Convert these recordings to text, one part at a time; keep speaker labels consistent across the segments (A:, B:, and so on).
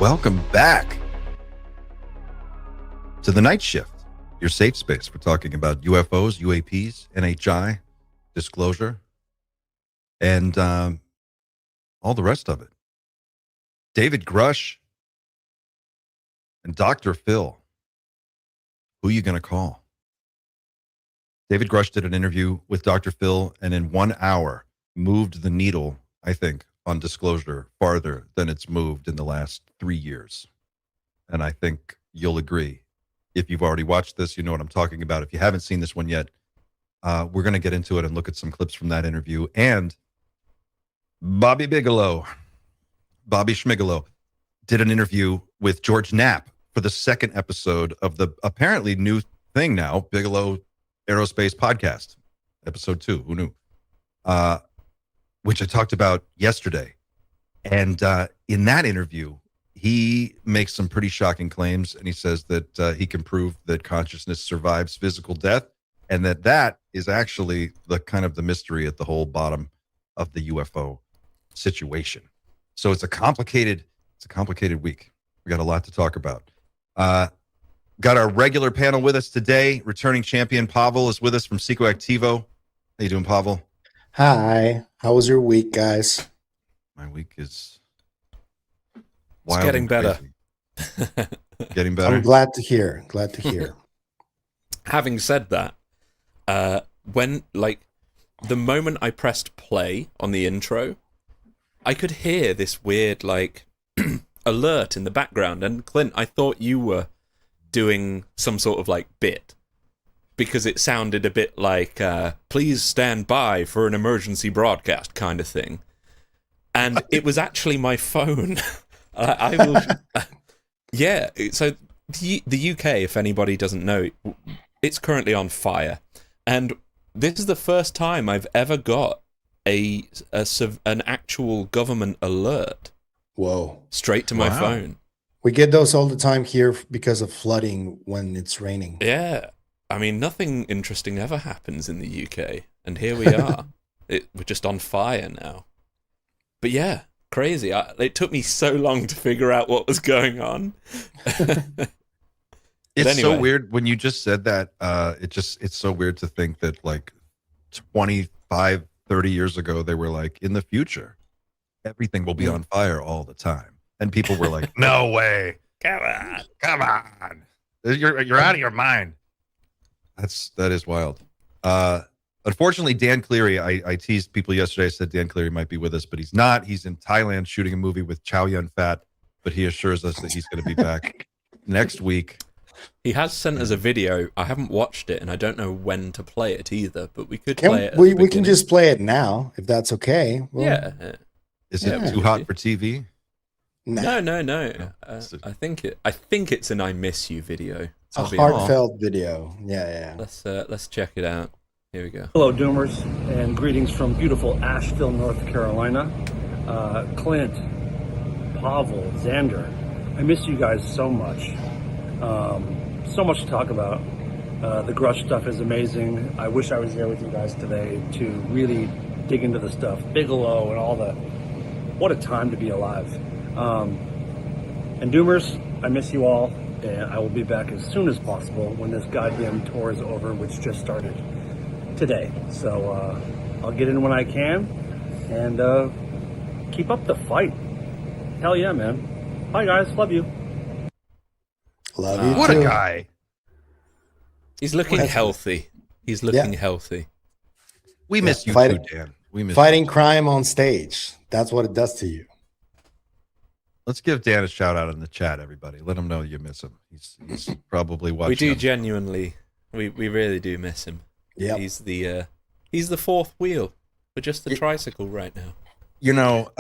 A: Welcome back to the night shift, your safe space. We're talking about UFOs, UAPs, NHI, disclosure, and all the rest of it. David Grusch and Dr. Phil. Who are you going to call? David Grusch did an interview with Dr. Phil, and in 1 hour moved the needle, I think, on disclosure farther than it's moved in the last 3 years. And I think you'll agree. If you've already watched this, you know what I'm talking about. If you haven't seen this one yet, we're going to get into it and look at some clips from that interview. And Bobby Schmigelo, did an interview with George Knapp for the second episode of the apparently new thing now, Bigelow Aerospace Podcast, episode 2. Who knew? Which I talked about yesterday. And in that interview, he makes some pretty shocking claims, and he says that he can prove that consciousness survives physical death, and that is actually the kind of the mystery at the whole bottom of the UFO situation. So it's a complicated week. We got a lot to talk about. Got our regular panel with us today. Returning champion Pavel is with us from Psychoactivo. How you doing, Pavel?
B: Hi. How was your week, guys?
A: My week is
C: wild. It's getting better.
A: Getting better.
B: I'm glad to hear.
C: Having said that, when the moment I pressed play on the intro, I could hear this weird alert in the background. And Clint, I thought you were doing some sort of bit, because it sounded a bit like please stand by for an emergency broadcast kind of thing. And it was actually my phone. I will. Yeah. So the UK, if anybody doesn't know, it's currently on fire, and this is the first time I've ever got an actual government alert.
B: Whoa!
C: Straight to my phone.
B: We get those all the time here because of flooding when it's raining.
C: Yeah. I mean, nothing interesting ever happens in the UK, and here we are. We're just on fire now. But yeah, crazy. It took me so long to figure out what was going on.
A: It's so weird when you just said that. It's so weird to think that 25, 30 years ago, they were like, in the future, everything will be on fire all the time. And people were like, no way. Come on. You're out of your mind. That is wild. Unfortunately, Dan Cleary, I teased people yesterday. I said Dan Cleary might be with us, but he's not. He's in Thailand shooting a movie with Chow Yun-fat, but he assures us that he's going to be back next week.
C: He has sent us a video. I haven't watched it, and I don't know when to play it either, but we could
B: play it. We can just play it now, if that's okay.
C: Well, yeah.
A: Is it too hot for TV?
C: No. I think it's an I Miss You video.
B: A heartfelt video. Yeah.
C: Let's check it out. Here we go.
D: Hello, Doomers, and greetings from beautiful Asheville, North Carolina. Clint, Pavel, Xander, I miss you guys so much. So much to talk about. The Grusch stuff is amazing. I wish I was there with you guys today to really dig into the stuff. Bigelow and all the... What a time to be alive. And Doomers, I miss you all, and I will be back as soon as possible when this goddamn tour is over, which just started today. So I'll get in when I can, and keep up the fight. Hell yeah, man. Bye, guys. Love you.
B: Love you
A: What
B: too.
A: A guy.
C: He's looking healthy. He's looking healthy.
A: We miss you too, Dan. We miss
B: fighting crime on stage. That's what it does to you.
A: Let's give Dan a shout out in the chat, everybody. Let him know you miss him. He's probably watching.
C: We do genuinely. We really do miss him.
B: Yeah.
C: He's the fourth wheel. We're just a tricycle right now.
A: You know,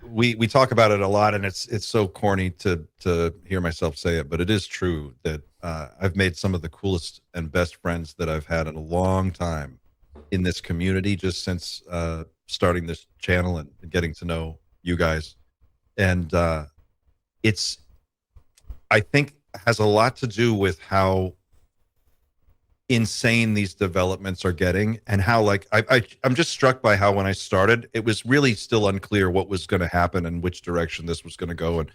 A: we talk about it a lot, and it's so corny to hear myself say it, but it is true that I've made some of the coolest and best friends that I've had in a long time in this community, just since starting this channel and getting to know you guys. And it's, I think, has a lot to do with how insane these developments are getting, and how I'm just struck by how when I started, it was really still unclear what was going to happen and which direction this was going to go. And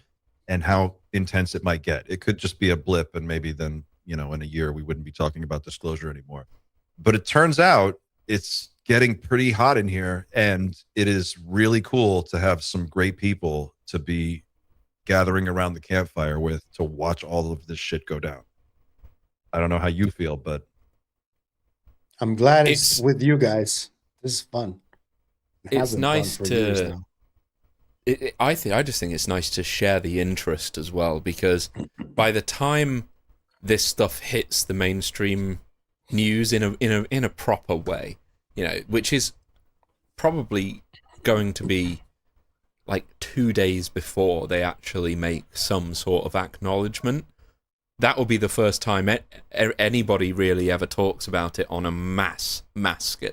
A: and how intense it might get. It could just be a blip, and maybe then, in a year we wouldn't be talking about disclosure anymore. But it turns out it's getting pretty hot in here, and it is really cool to have some great people to be gathering around the campfire with to watch all of this shit go down. I don't know how you feel, but
B: I'm glad it's with you guys. This is fun.
C: It's nice to. I just think it's nice to share the interest as well, because by the time this stuff hits the mainstream news in a proper way, which is probably going to be like 2 days before they actually make some sort of acknowledgement. That will be the first time anybody really ever talks about it on a mass scale,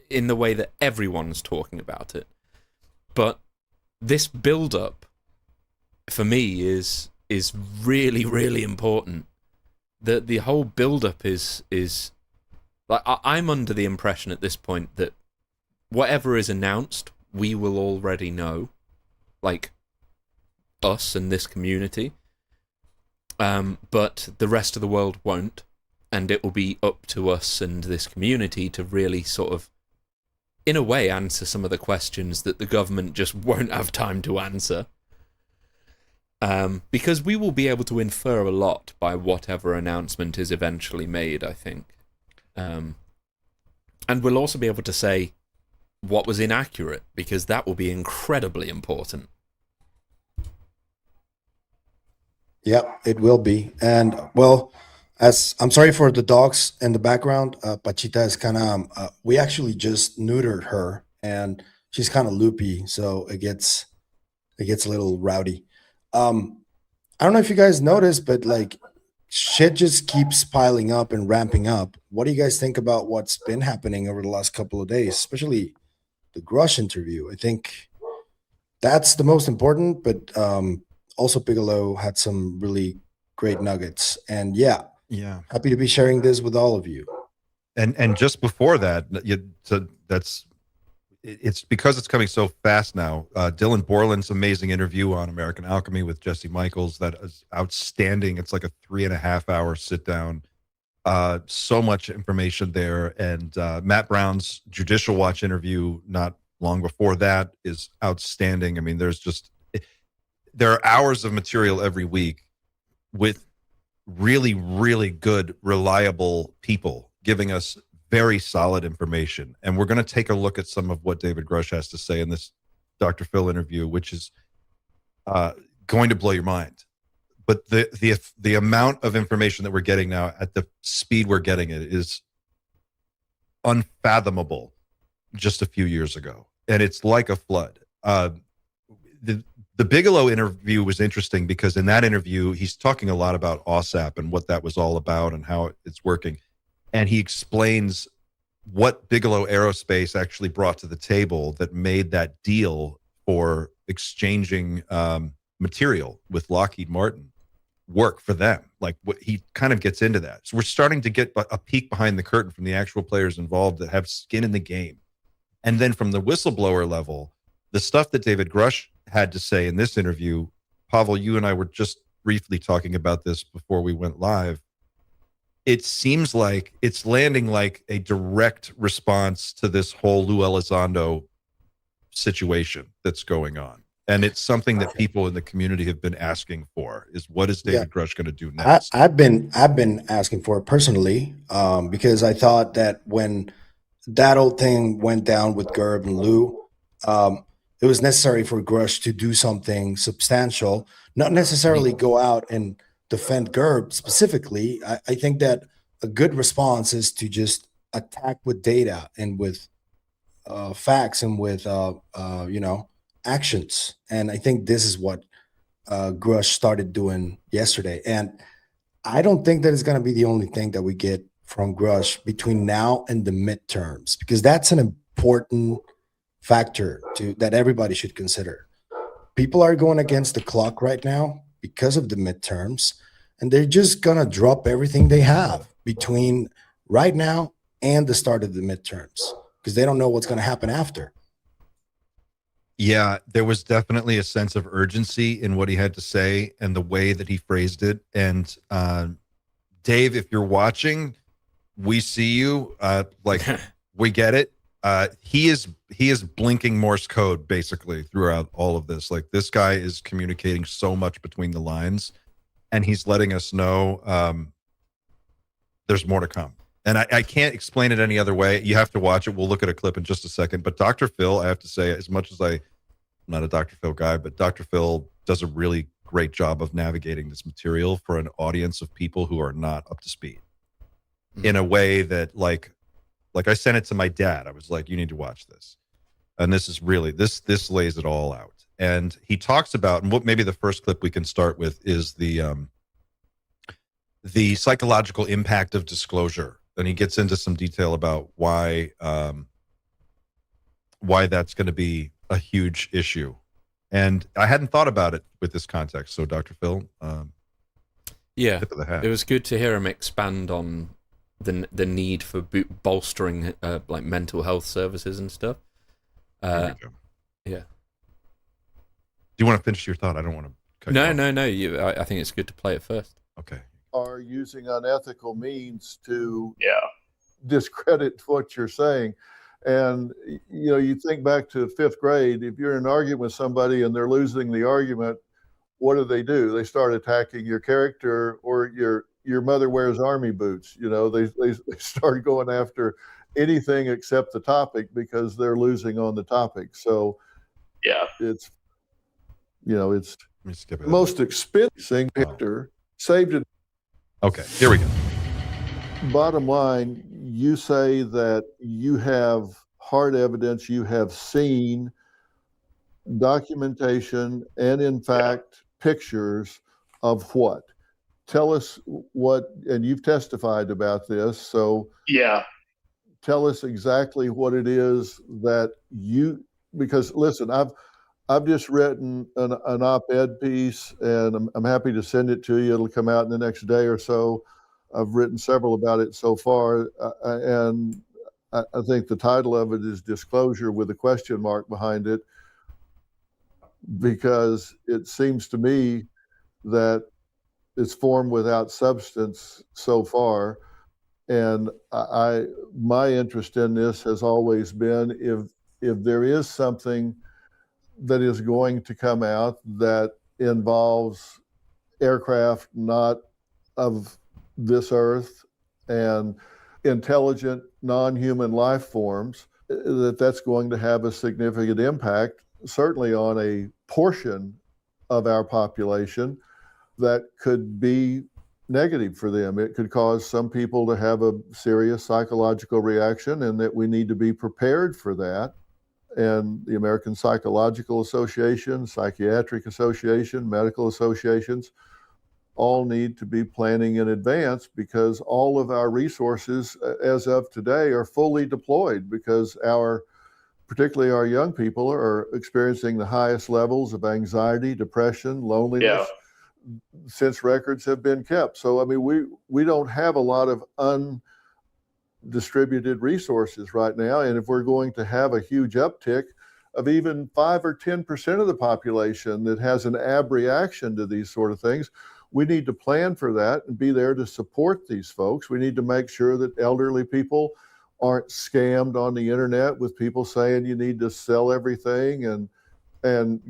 C: in the way that everyone's talking about it. But this build-up, for me, is really, really important. The whole build-up is like, I'm under the impression at this point that whatever is announced, we will already know, like us and this community. But the rest of the world won't, and it will be up to us and this community to really sort of, in a way, answer some of the questions that the government just won't have time to answer. Because we will be able to infer a lot by whatever announcement is eventually made, I think. And we'll also be able to say what was inaccurate, because that will be incredibly important.
B: Yep, it will be. And well, as I'm sorry for the dogs in the background, Pachita is kind of, we actually just neutered her, and she's kind of loopy, so it gets a little rowdy. I don't know if you guys noticed, but like shit just keeps piling up and ramping up. What do you guys think about what's been happening over the last couple of days, especially the Grusch interview? I think that's the most important, but also Bigelow had some really great nuggets. And yeah, happy to be sharing this with all of you.
A: And just before that, it's because it's coming so fast now. Dylan Borland's amazing interview on American Alchemy with Jesse Michaels, that is outstanding. It's like a 3.5 hour sit down. So much information there. And Matt Brown's Judicial Watch interview not long before that is outstanding. I mean, there are hours of material every week with really, really good, reliable people giving us very solid information. And we're going to take a look at some of what David Grusch has to say in this Dr. Phil interview, which is going to blow your mind. But the amount of information that we're getting now at the speed we're getting it is unfathomable just a few years ago. And it's like a flood. The Bigelow interview was interesting because in that interview, he's talking a lot about OSAP and what that was all about and how it's working. And he explains what Bigelow Aerospace actually brought to the table that made that deal for exchanging material with Lockheed Martin work for them. Like, what he kind of gets into that. So we're starting to get a peek behind the curtain from the actual players involved that have skin in the game. And then from the whistleblower level, the stuff that David Grusch had to say in this interview, Pavel, you and I were just briefly talking about this before we went live. It seems like it's landing like a direct response to this whole Lou Elizondo situation that's going on. And it's something that people in the community have been asking for, is what is David Grusch going to do next?
B: I've been asking for it personally, because I thought that when that old thing went down with Gerb and Lou, it was necessary for Grusch to do something substantial, not necessarily go out and defend Gerb specifically. I think that a good response is to just attack with data and with facts and with actions. And I think this is what Grusch started doing yesterday. And I don't think that it's going to be the only thing that we get from Grusch between now and the midterms, because that's an important factor that everybody should consider. People are going against the clock right now because of the midterms, and they're just going to drop everything they have between right now and the start of the midterms because they don't know what's going to happen after.
A: Yeah, there was definitely a sense of urgency in what he had to say and the way that he phrased it. And Dave, if you're watching, we see you. Like we get it. He is blinking Morse code basically throughout all of this. Like this guy is communicating so much between the lines, and he's letting us know there's more to come. And I can't explain it any other way. You have to watch it. We'll look at a clip in just a second. But Dr. Phil, I have to say, as much as I'm not a Dr. Phil guy, but Dr. Phil does a really great job of navigating this material for an audience of people who are not up to speed in a way that like I sent it to my dad. I was like, you need to watch this. And this is really, this lays it all out. And he talks about, and what maybe the first clip we can start with is the psychological impact of disclosure. And he gets into some detail about why that's going to be a huge issue. And I hadn't thought about it with this context. So Dr. Phil,
C: yeah,
A: tip of the hat.
C: It was good to hear him expand on the need for bolstering like mental health services and stuff.
A: There we go.
C: Yeah.
A: Do you want to finish your thought? I don't want to cut you off.
C: No. I think it's good to play it first.
A: Okay.
E: Are using unethical means to discredit what you're saying. And, you know, you think back to fifth grade, if you're in an argument with somebody and they're losing the argument, what do? They start attacking your character, or your mother wears army boots. You know, they start going after anything except the topic because they're losing on the topic. So it's, you know, it's the most expensive picture saved it.
A: Okay, here we go.
E: Bottom line, you say that you have hard evidence, you have seen documentation, and in fact, pictures of what? Tell us what, and you've testified about this, so tell us exactly what it is that you, because listen, I've just written an op-ed piece, and I'm happy to send it to you. It'll come out in the next day or so. I've written several about it so far, and I think the title of it is Disclosure with a question mark behind it, because it seems to me that it's form without substance so far. And my interest in this has always been, if there is something that is going to come out that involves aircraft not of this earth and intelligent non-human life forms, that's going to have a significant impact, certainly on a portion of our population, that could be negative for them. It could cause some people to have a serious psychological reaction, and that we need to be prepared for that. And the American Psychological Association, Psychiatric Association, medical associations all need to be planning in advance, because all of our resources as of today are fully deployed, because particularly our young people are experiencing the highest levels of anxiety, depression, loneliness since records have been kept. So, I mean, we don't have a lot of undistributed resources right now. And if we're going to have a huge uptick of even 5 or 10% of the population that has an abreaction to these sort of things, we need to plan for that and be there to support these folks. We need to make sure that elderly people aren't scammed on the internet with people saying you need to sell everything and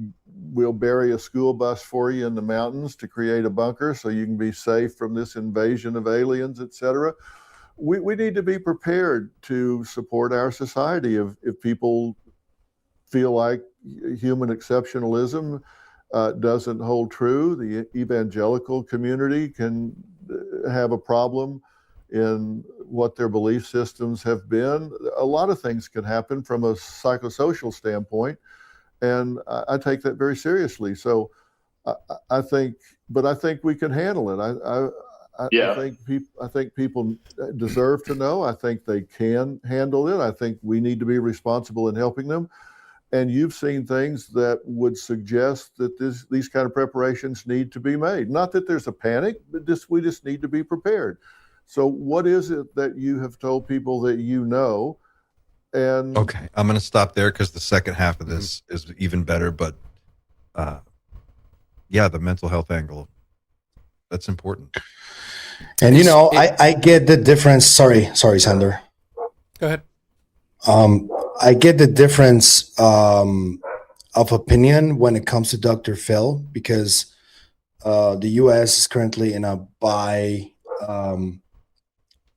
E: we'll bury a school bus for you in the mountains to create a bunker so you can be safe from this invasion of aliens, et cetera. We need to be prepared to support our society if people feel like human exceptionalism doesn't hold true. The evangelical community can have a problem in what their belief systems have been. A lot of things can happen from a psychosocial standpoint, and I take that very seriously. So I think we can handle it. I think people deserve to know. I think they can handle it. I think we need to be responsible in helping them. And you've seen things that would suggest that these kind of preparations need to be made. Not that there's a panic, but we just need to be prepared. So what is it that you have told people that you know And
A: Okay, I'm going to stop there because the second half of this is even better. But yeah, the mental health angle, that's important.
B: And I get the difference. Sorry, Sander.
C: Go ahead.
B: I get the difference of opinion when it comes to Dr. Phil, because the U.S. is currently in a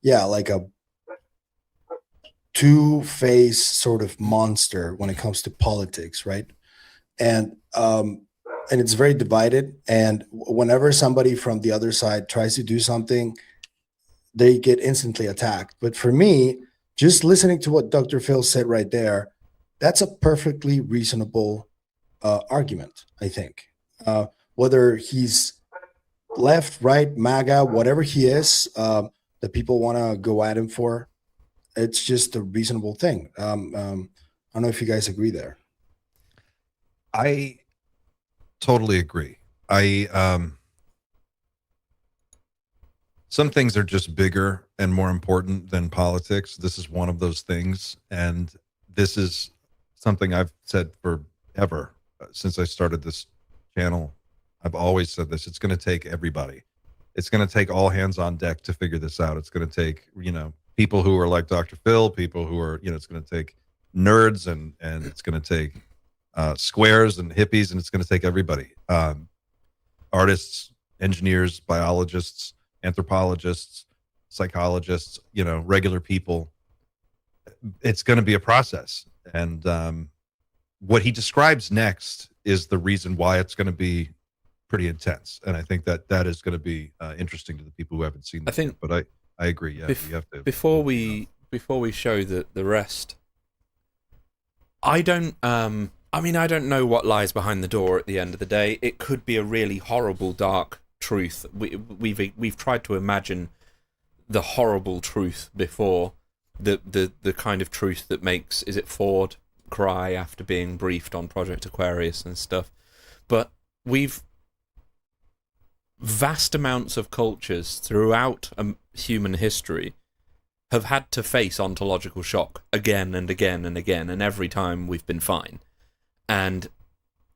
B: like a two-phase sort of monster when it comes to politics, right? And it's very divided. And whenever somebody from the other side tries to do something, they get instantly attacked. But for me, just listening to what Dr. Phil said right there, that's a perfectly reasonable argument, I think. Whether he's left, right, MAGA, whatever he is, that people want to go at him for, it's just a reasonable thing. I don't know if you guys agree there.
A: I totally agree. Some things are just bigger and more important than politics. This is one of those things. And this is something I've said forever. Since I started this channel, I've always said this. It's going to take everybody. It's going to take all hands on deck to figure this out. It's going to take, people who are like Dr. Phil, people who are, it's going to take nerds and it's going to take squares and hippies, and it's going to take everybody. Artists, engineers, biologists, anthropologists, psychologists, regular people. It's going to be a process. And what he describes next is the reason why it's going to be pretty intense. And I think that is going to be interesting to the people who haven't seen this yet. But I agree. Yeah, you have to.
C: Before we show the rest, I don't know what lies behind the door at the end of the day. It could be a really horrible, dark truth. We've tried to imagine the horrible truth before, the kind of truth that makes, is it Ford cry after being briefed on Project Aquarius and stuff. But vast amounts of cultures throughout human history have had to face ontological shock again and again and again, and every time we've been fine. And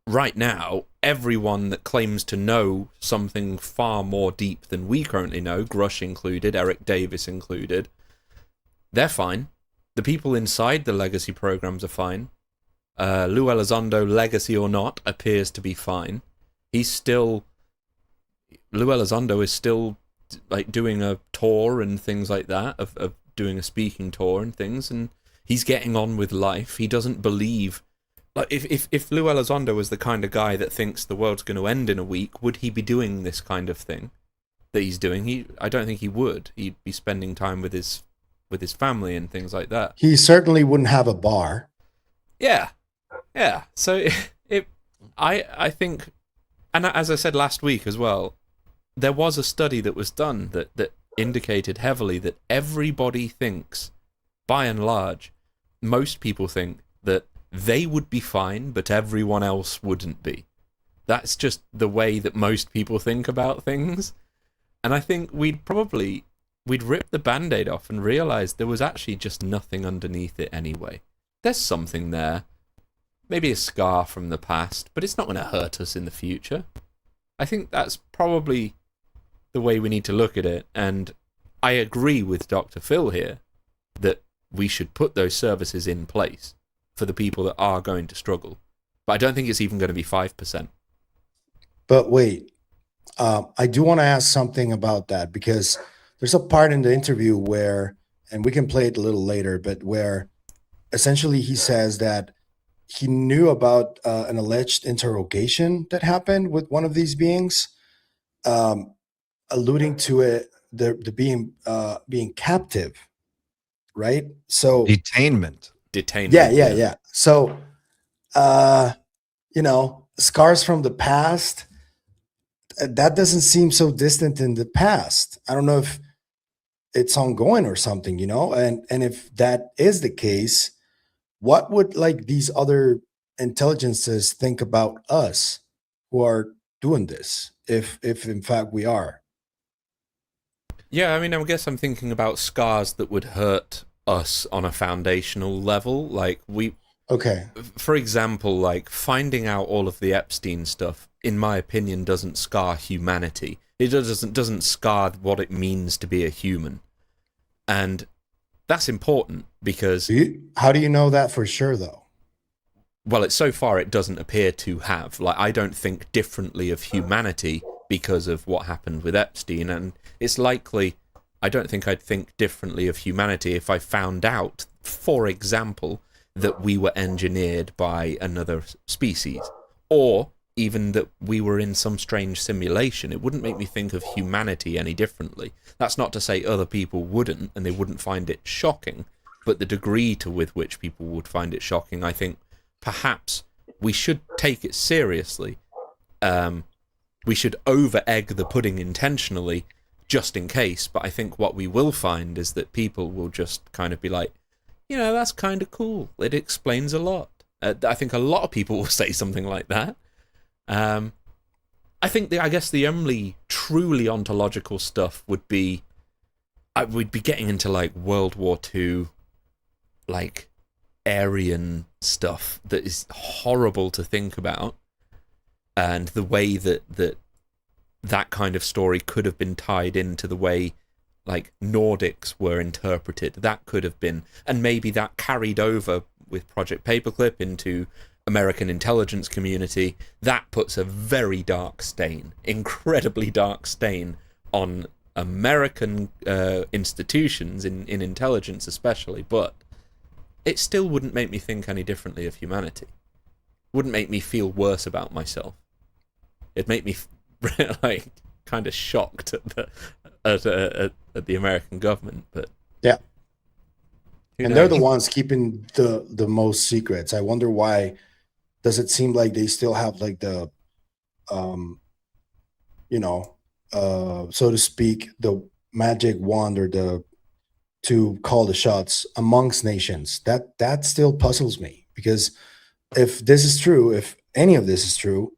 C: right now, everyone that claims to know something far more deep than we currently know, Grusch included, Eric Davis included, they're fine. The people inside the legacy programs are fine. Lou Elizondo, legacy or not, appears to be fine. Lou Elizondo is still like doing a tour and things like that, of doing a speaking tour and things, and he's getting on with life. He doesn't believe, like, if Lou Elizondo was the kind of guy that thinks the world's going to end in a week, would he be doing this kind of thing that he's doing? I don't think he would. He'd be spending time with his family and things like that.
B: He certainly wouldn't have a bar.
C: Yeah. So I think, and as I said last week as well, there was a study that was done that indicated heavily that everybody thinks, by and large, most people think that they would be fine, but everyone else wouldn't be. That's just the way that most people think about things. And I think we'd rip the Band-Aid off and realize there was actually just nothing underneath it anyway. There's something there. Maybe a scar from the past, but it's not going to hurt us in the future. I think that's probably the way we need to look at it. And I agree with Dr. Phil here that we should put those services in place for the people that are going to struggle. But I don't think it's even going to be 5%.
B: But wait, I do want to ask something about that, because there's a part in the interview where, and we can play it a little later, but where essentially he says that he knew about an alleged interrogation that happened with one of these beings, alluding to it, the being captive, right? So
A: Detainment.
B: Yeah. So, scars from the past, that doesn't seem so distant in the past. I don't know if it's ongoing or something, and if that is the case, what would like these other intelligences think about us who are doing this, if in fact we are?
C: Yeah, I mean, I guess I'm thinking about scars that would hurt us on a foundational level. Like
B: Okay.
C: for example, like finding out all of the Epstein stuff, in my opinion, doesn't scar humanity. It doesn't scar what it means to be a human. And that's important because...
B: How do you know that for sure, though?
C: Well, so far it doesn't appear to have. Like, I don't think differently of humanity because of what happened with Epstein, and it's likely I don't think I'd think differently of humanity if I found out, for example, that we were engineered by another species, or even that we were in some strange simulation. It wouldn't make me think of humanity any differently. That's not to say other people wouldn't, and they wouldn't find it shocking, but the degree with which people would find it shocking, I think perhaps we should take it seriously. We should over-egg the pudding intentionally, just in case, but I think what we will find is that people will just kind of be like, that's kind of cool. It explains a lot. I think a lot of people will say something like that. I guess the only truly ontological stuff would be, we'd be getting into like World War II, like Aryan stuff that is horrible to think about, and the way that kind of story could have been tied into the way like Nordics were interpreted. That could have been, and maybe that carried over with Project Paperclip into American intelligence community. That puts a very dark stain, incredibly dark stain on American institutions in intelligence especially, but it still wouldn't make me think any differently of humanity. Wouldn't make me feel worse about myself. It'd make me like kind of shocked at the American government, but
B: yeah. And they're the ones keeping the most secrets. I wonder why does it seem like they still have like the so to speak, the magic wand or to call the shots amongst nations. That still puzzles me, because if this is true, if any of this is true,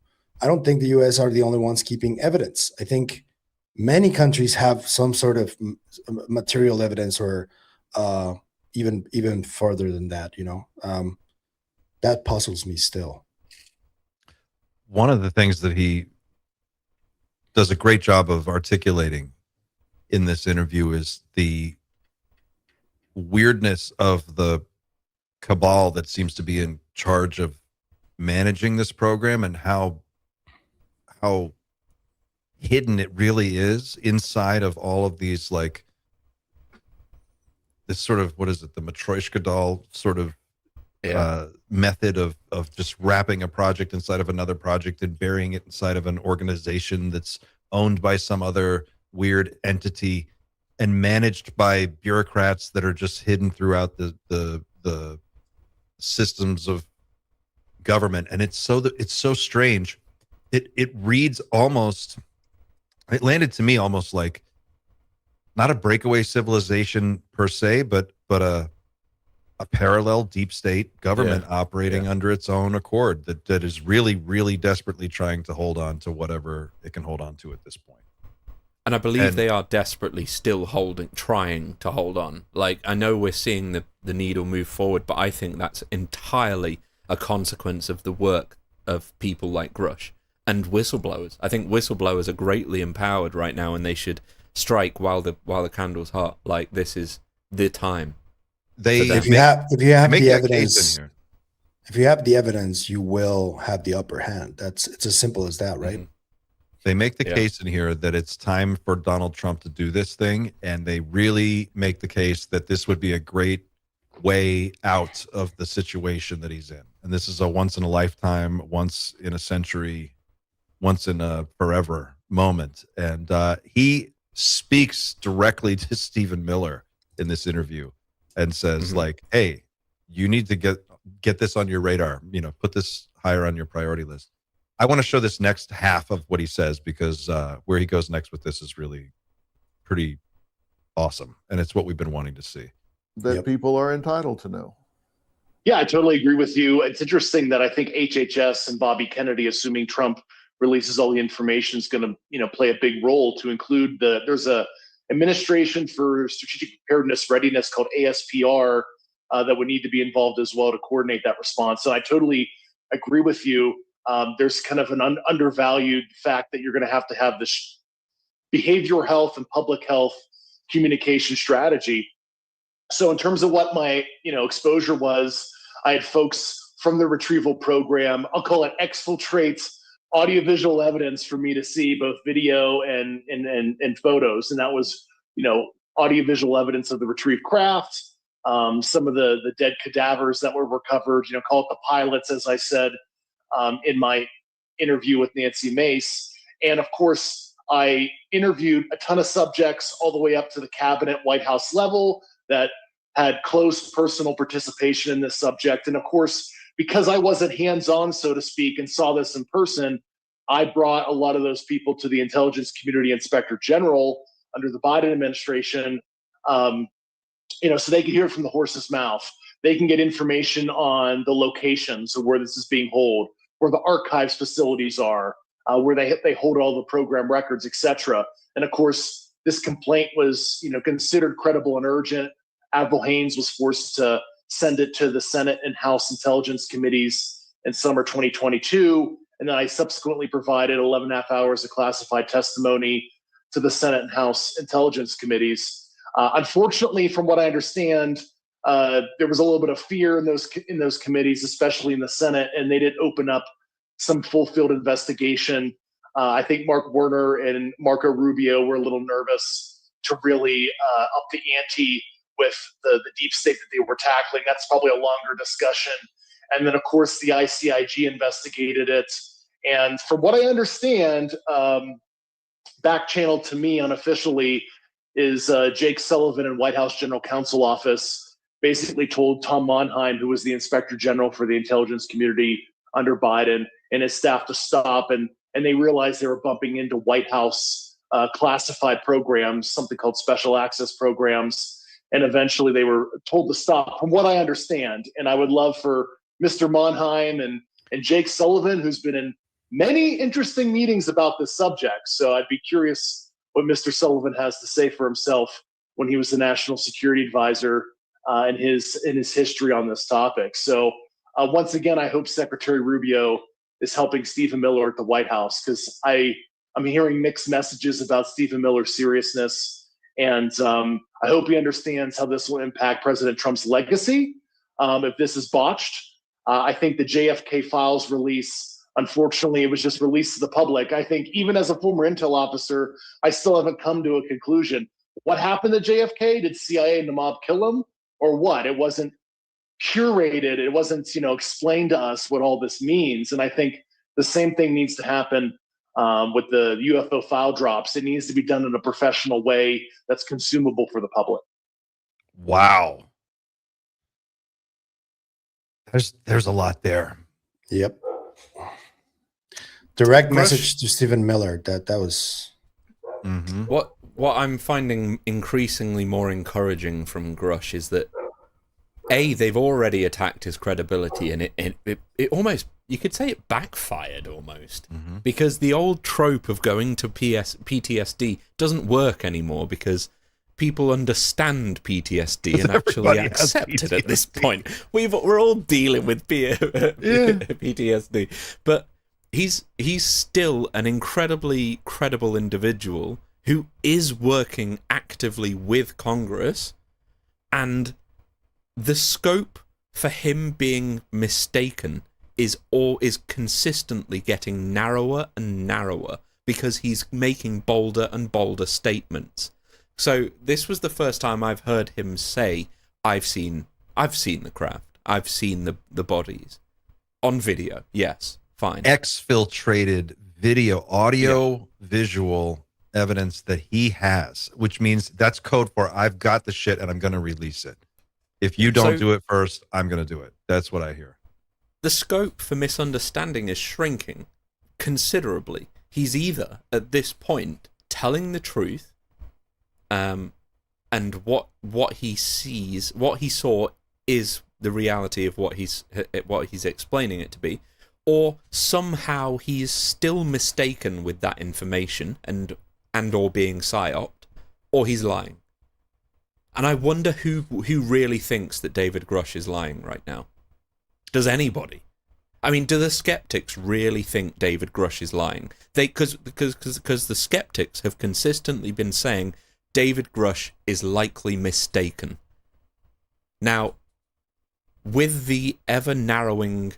B: I don't think the US are the only ones keeping evidence. I think many countries have some sort of material evidence, or even further than that, that puzzles me still.
A: One of the things that he does a great job of articulating in this interview is the weirdness of the cabal that seems to be in charge of managing this program, and how hidden it really is inside of all of these, like this sort of, what is it, the Matryoshka doll sort of method of just wrapping a project inside of another project and burying it inside of an organization that's owned by some other weird entity and managed by bureaucrats that are just hidden throughout the systems of government. And it's so strange. It reads almost, it landed to me almost like not a breakaway civilization per se, but a parallel deep state government operating under its own accord that is really, really desperately trying to hold on to whatever it can hold on to at this point.
C: And I believe they are desperately still trying to hold on. Like, I know we're seeing the needle move forward, but I think that's entirely a consequence of the work of people like Grusch and whistleblowers. I think whistleblowers are greatly empowered right now, and they should strike while the candle's hot. Like, this is the time.
B: If you have the evidence, if you have the evidence, you will have the upper hand. It's as simple as that, right?
C: Mm-hmm.
A: They make the case in here that it's time for Donald Trump to do this thing, and they really make the case that this would be a great way out of the situation that he's in. And this is a once in a lifetime, once in a century, once in a forever moment. And he speaks directly to Stephen Miller in this interview and says, like, hey, you need to get this on your radar, put this higher on your priority list. I want to show this next half of what he says, because where he goes next with this is really pretty awesome. And it's what we've been wanting to see.
E: That people are entitled to know.
F: Yeah, I totally agree with you. It's interesting that I think HHS and Bobby Kennedy, assuming Trump releases all the information, is going to, play a big role, to include there's a administration for strategic preparedness readiness called ASPR that would need to be involved as well to coordinate that response. So I totally agree with you. There's kind of an undervalued fact that you're going to have this behavioral health and public health communication strategy. So in terms of what my exposure was, I had folks from the retrieval program. I'll call it exfiltrate audiovisual evidence for me to see, both video and photos, and that was audiovisual evidence of the retrieved craft, some of the dead cadavers that were recovered. Call it the pilots, as I said in my interview with Nancy Mace, and of course I interviewed a ton of subjects all the way up to the cabinet White House level that had close personal participation in this subject. And of course, because I wasn't hands-on, so to speak, and saw this in person, I brought a lot of those people to the Intelligence Community Inspector General under the Biden administration, so they can hear it from the horse's mouth. They can get information on the locations of where this is being held, where the archives facilities are, where they hold all the program records, etc. And of course, this complaint was considered credible and urgent. Admiral Haynes was forced to send it to the Senate and House Intelligence Committees in summer 2022. And then I subsequently provided 11.5 hours of classified testimony to the Senate and House Intelligence Committees. Unfortunately, from what I understand, there was a little bit of fear in those committees, especially in the Senate, and they didn't open up some full field investigation. I think Mark Warner and Marco Rubio were a little nervous to really up the ante with the deep state that they were tackling. That's probably a longer discussion. And then, of course, the ICIG investigated it. And from what I understand, back channeled to me unofficially is Jake Sullivan in White House General Counsel Office basically told Tom Monheim, who was the Inspector General for the intelligence community under Biden, and his staff to stop. And they realized they were bumping into White House classified programs, something called special access programs. And eventually they were told to stop, from what I understand. And I would love for Mr. Monheim and Jake Sullivan, who's been in many interesting meetings about this subject. So I'd be curious what Mr. Sullivan has to say for himself when he was the National Security Advisor in his history on this topic. So once again, I hope Secretary Rubio is helping Stephen Miller at the White House, because I'm hearing mixed messages about Stephen Miller's seriousness. And I hope he understands how this will impact President Trump's legacy if this is botched. I think the JFK files release, unfortunately, it was just released to the public. I think even as a former intel officer, I still haven't come to a conclusion. What happened to JFK? Did CIA and the mob kill him, or what? It wasn't curated. It wasn't, explained to us what all this means. And I think the same thing needs to happen with the UFO file drops. It needs to be done in a professional way that's consumable for the public.
A: Wow. There's a lot there.
B: Yep. Direct message to Stephen Miller. That was
A: Mm-hmm.
C: What I'm finding increasingly more encouraging from Grusch is that they've already attacked his credibility, and it almost, you could say it backfired almost, because the old trope of going to PTSD doesn't work anymore, because people understand PTSD and actually accept it at this point. We're all dealing with PTSD, but he's still an incredibly credible individual who is working actively with Congress, and the scope for him being mistaken is consistently getting narrower and narrower, because he's making bolder and bolder statements. So this was the first time I've heard him say, I've seen the craft, I've seen the bodies on video. Yes, fine.
A: Exfiltrated video, audio, visual evidence that he has, which means that's code for I've got the shit and I'm going to release it. If you don't do it first, I'm going to do it. That's what I hear.
C: The scope for misunderstanding is shrinking considerably. He's either, at this point, telling the truth, and what he sees, what he saw is the reality of what he's explaining it to be, or somehow he is still mistaken with that information and or being psyoped, or he's lying. And I wonder who really thinks that David Grusch is lying right now. Does anybody? I mean, do the skeptics really think David Grusch is lying? Because the skeptics have consistently been saying David Grusch is likely mistaken. Now, with the ever narrowing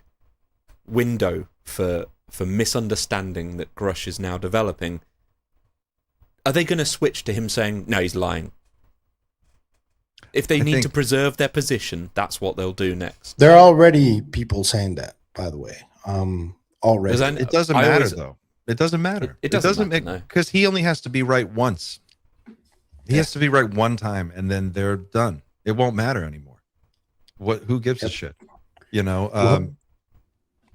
C: window for misunderstanding that Grusch is now developing, are they going to switch to him saying, no, he's lying? If they need to preserve their position, that's what they'll do next.
B: There are already people saying that, by the way. Already.
A: It doesn't matter, though. It doesn't matter.
C: It doesn't matter,
A: because he only has to be right once. He has to be right one time, and then they're done. It won't matter anymore. Who gives a shit? You know,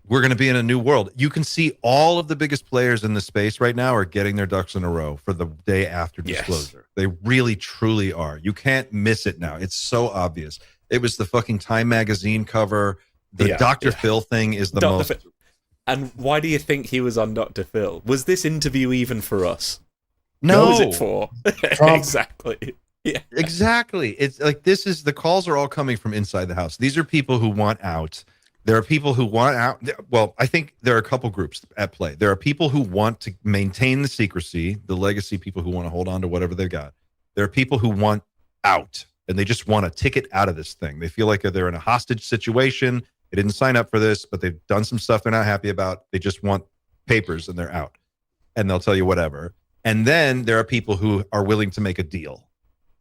A: we're going to be in a new world. You can see all of the biggest players in the space right now are getting their ducks in a row for the day after disclosure. They really, truly are. You can't miss it now. It's so obvious. It was the fucking Time magazine cover. The Dr. Phil thing is the most.
C: And why do you think he was on Dr. Phil? Was this interview even for us?
A: No.
C: What was it for? Exactly. Yeah.
A: Exactly. It's like the calls are all coming from inside the house. These are people who want out. There are people who want out. Well, I think there are a couple groups at play. There are people who want to maintain the secrecy, the legacy, people who want to hold on to whatever they've got. There are people who want out, and they just want a ticket out of this thing. They feel like they're in a hostage situation. They didn't sign up for this, but they've done some stuff they're not happy about. They just want papers, and they're out. And they'll tell you whatever. And then there are people who are willing to make a deal.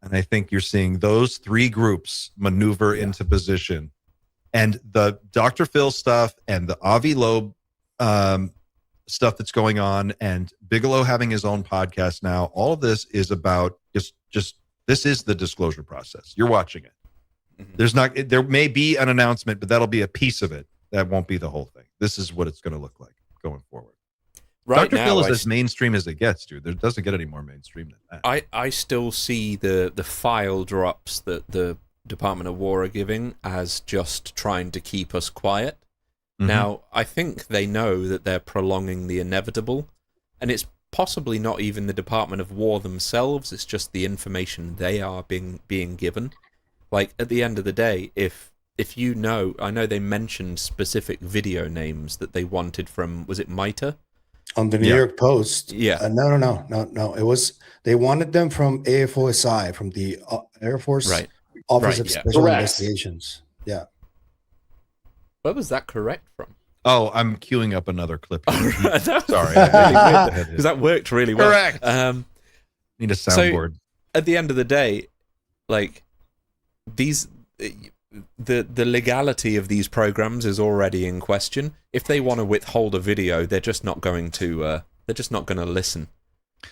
A: And I think you're seeing those three groups maneuver into position. And the Dr. Phil stuff and the Avi Loeb stuff that's going on, and Bigelow having his own podcast now, all of this is about just this is the disclosure process. You're watching it. Mm-hmm. There may be an announcement, but that'll be a piece of it. That won't be the whole thing. This is what it's going to look like going forward.
C: Right
A: Dr.
C: now,
A: Phil is as mainstream as it gets, dude. There doesn't get any more mainstream than that.
C: I still see the file drops that the Department of War are giving as just trying to keep us quiet. Mm-hmm. Now, I think they know that they're prolonging the inevitable, and it's possibly not even the Department of War themselves, it's just the information they are being given. Like, at the end of the day, if you know, I know they mentioned specific video names that they wanted from, was it MITRE?
B: On the New York Post.
C: Yeah.
B: No. It was, they wanted them from AFOSI, from the Air Force Office of Special Investigations. Yeah.
C: Where was that correct from?
A: Oh, I'm queuing up another clip. Sorry.
C: Because that worked really well.
A: Correct. Need a soundboard.
C: So, at the end of the day, like, the legality of these programs is already in question. If they want to withhold a video, they're just not going to. They're just not going to listen,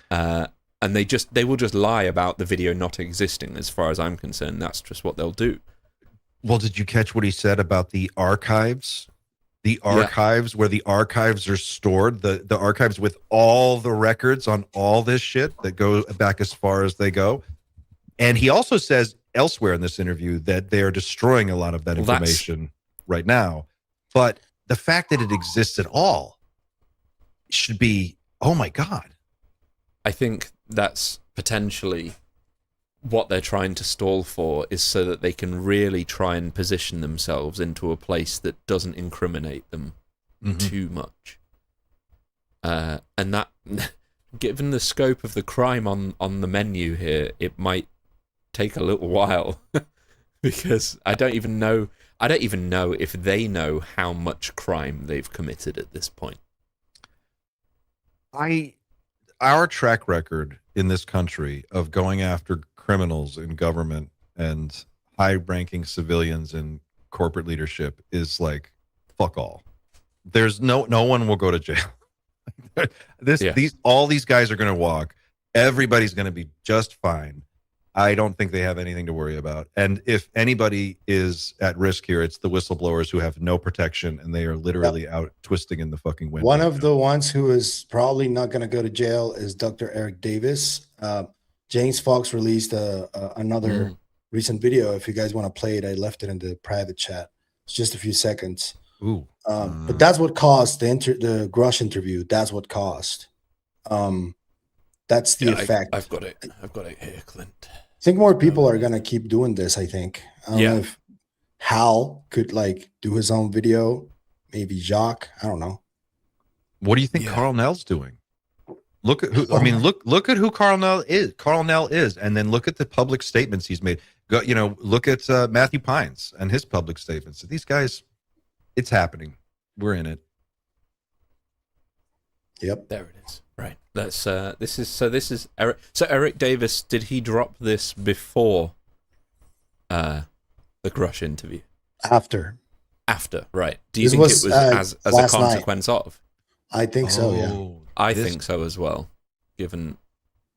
C: and they will just lie about the video not existing. As far as I'm concerned, that's just what they'll do.
A: Well, did you catch what he said about the archives? The archives, where the archives are stored, the archives with all the records on all this shit that go back as far as they go. And he also says elsewhere in this interview that they are destroying a lot of that information right now. But the fact that it exists at all should be, oh my God.
C: I think that's potentially what they're trying to stall for, is so that they can really try and position themselves into a place that doesn't incriminate them too much. And that, given the scope of the crime on the menu here, it might take a little while because I don't even know if they know how much crime they've committed at this point.
A: Our track record in this country of going after criminals in government and high-ranking civilians in corporate leadership is like fuck all. There's no one will go to jail. All these guys are going to walk. Everybody's going to be just fine. I don't think they have anything to worry about. And if anybody is at risk here, it's the whistleblowers who have no protection, and they are literally out twisting in the fucking wind.
B: One of the ones who is probably not going to go to jail is Dr. Eric Davis. James Fox released another recent video. If you guys want to play it, I left it in the private chat. It's just a few seconds.
A: Ooh.
B: But that's what caused the Grusch interview. That's what caused. That's the effect.
C: I've got it here, Clint.
B: I think more people are gonna keep doing this. I think. I don't know if Hal could like do his own video. Maybe Jacques. I don't know.
A: What do you think Carl Nell's doing? Look at who. I mean, look at who Carl Nell is. Carl Nell is, and then look at the public statements he's made. Go, look at Matthew Pines and his public statements. These guys, it's happening. We're in it.
B: Yep.
C: There it is. Right. That's this is Eric. So Eric Davis, did he drop this before the Grusch interview?
B: After,
C: right. Do you
B: this
C: think
B: was,
C: it was as a consequence of?
B: I think so, yeah.
C: I think so as well, given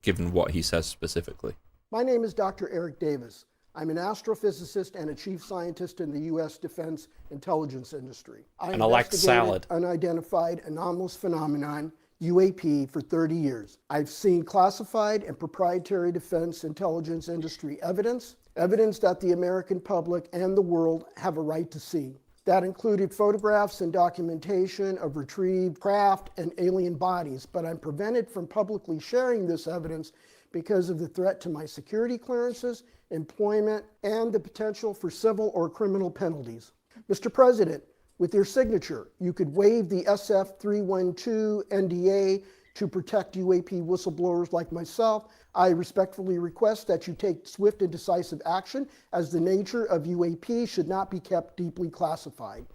C: what he says specifically.
G: My name is Dr. Eric Davis. I'm an astrophysicist and a chief scientist in the U.S. defense intelligence industry.
H: And I like salad.
G: Unidentified anomalous phenomenon, UAP, for 30 years. I've seen classified and proprietary defense intelligence industry evidence that the American public and the world have a right to see. That included photographs and documentation of retrieved craft and alien bodies, but I'm prevented from publicly sharing this evidence because of the threat to my security clearances, employment, and the potential for civil or criminal penalties. Mr. President, with your signature, you could waive the SF-312 NDA to protect UAP whistleblowers like myself. I respectfully request that you take swift and decisive action, as the nature of UAP should not be kept deeply classified.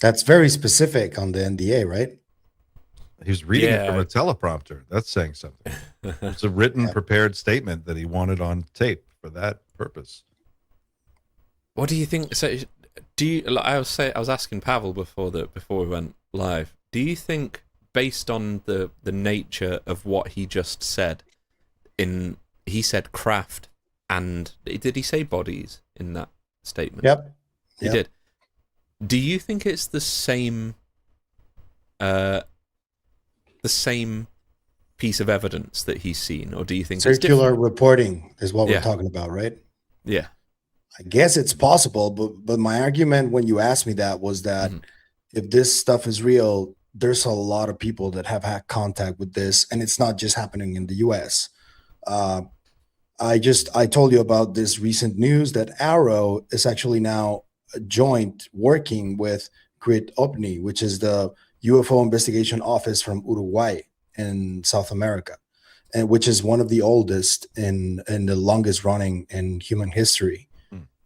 B: That's very specific on the NDA, right?
A: He was reading it from a teleprompter. That's saying something. It's a written, prepared statement that he wanted on tape for that purpose.
C: What do you think? So, I was asking Pavel before we went live. Do you think, based on the nature of what he just said, he said craft, and did he say bodies in that statement?
B: Yep.
C: He did. Do you think it's the same piece of evidence that he's seen, or do you think
B: circular
C: it's
B: reporting is what we're talking about, right?
C: Yeah.
B: I guess it's possible, but my argument when you asked me that was that if this stuff is real, there's a lot of people that have had contact with this, and it's not just happening in the US. I told you about this recent news that Arrow is actually now joint working with GRIT OVNI, which is the UFO investigation office from Uruguay in South America, and which is one of the oldest and the longest running in human history.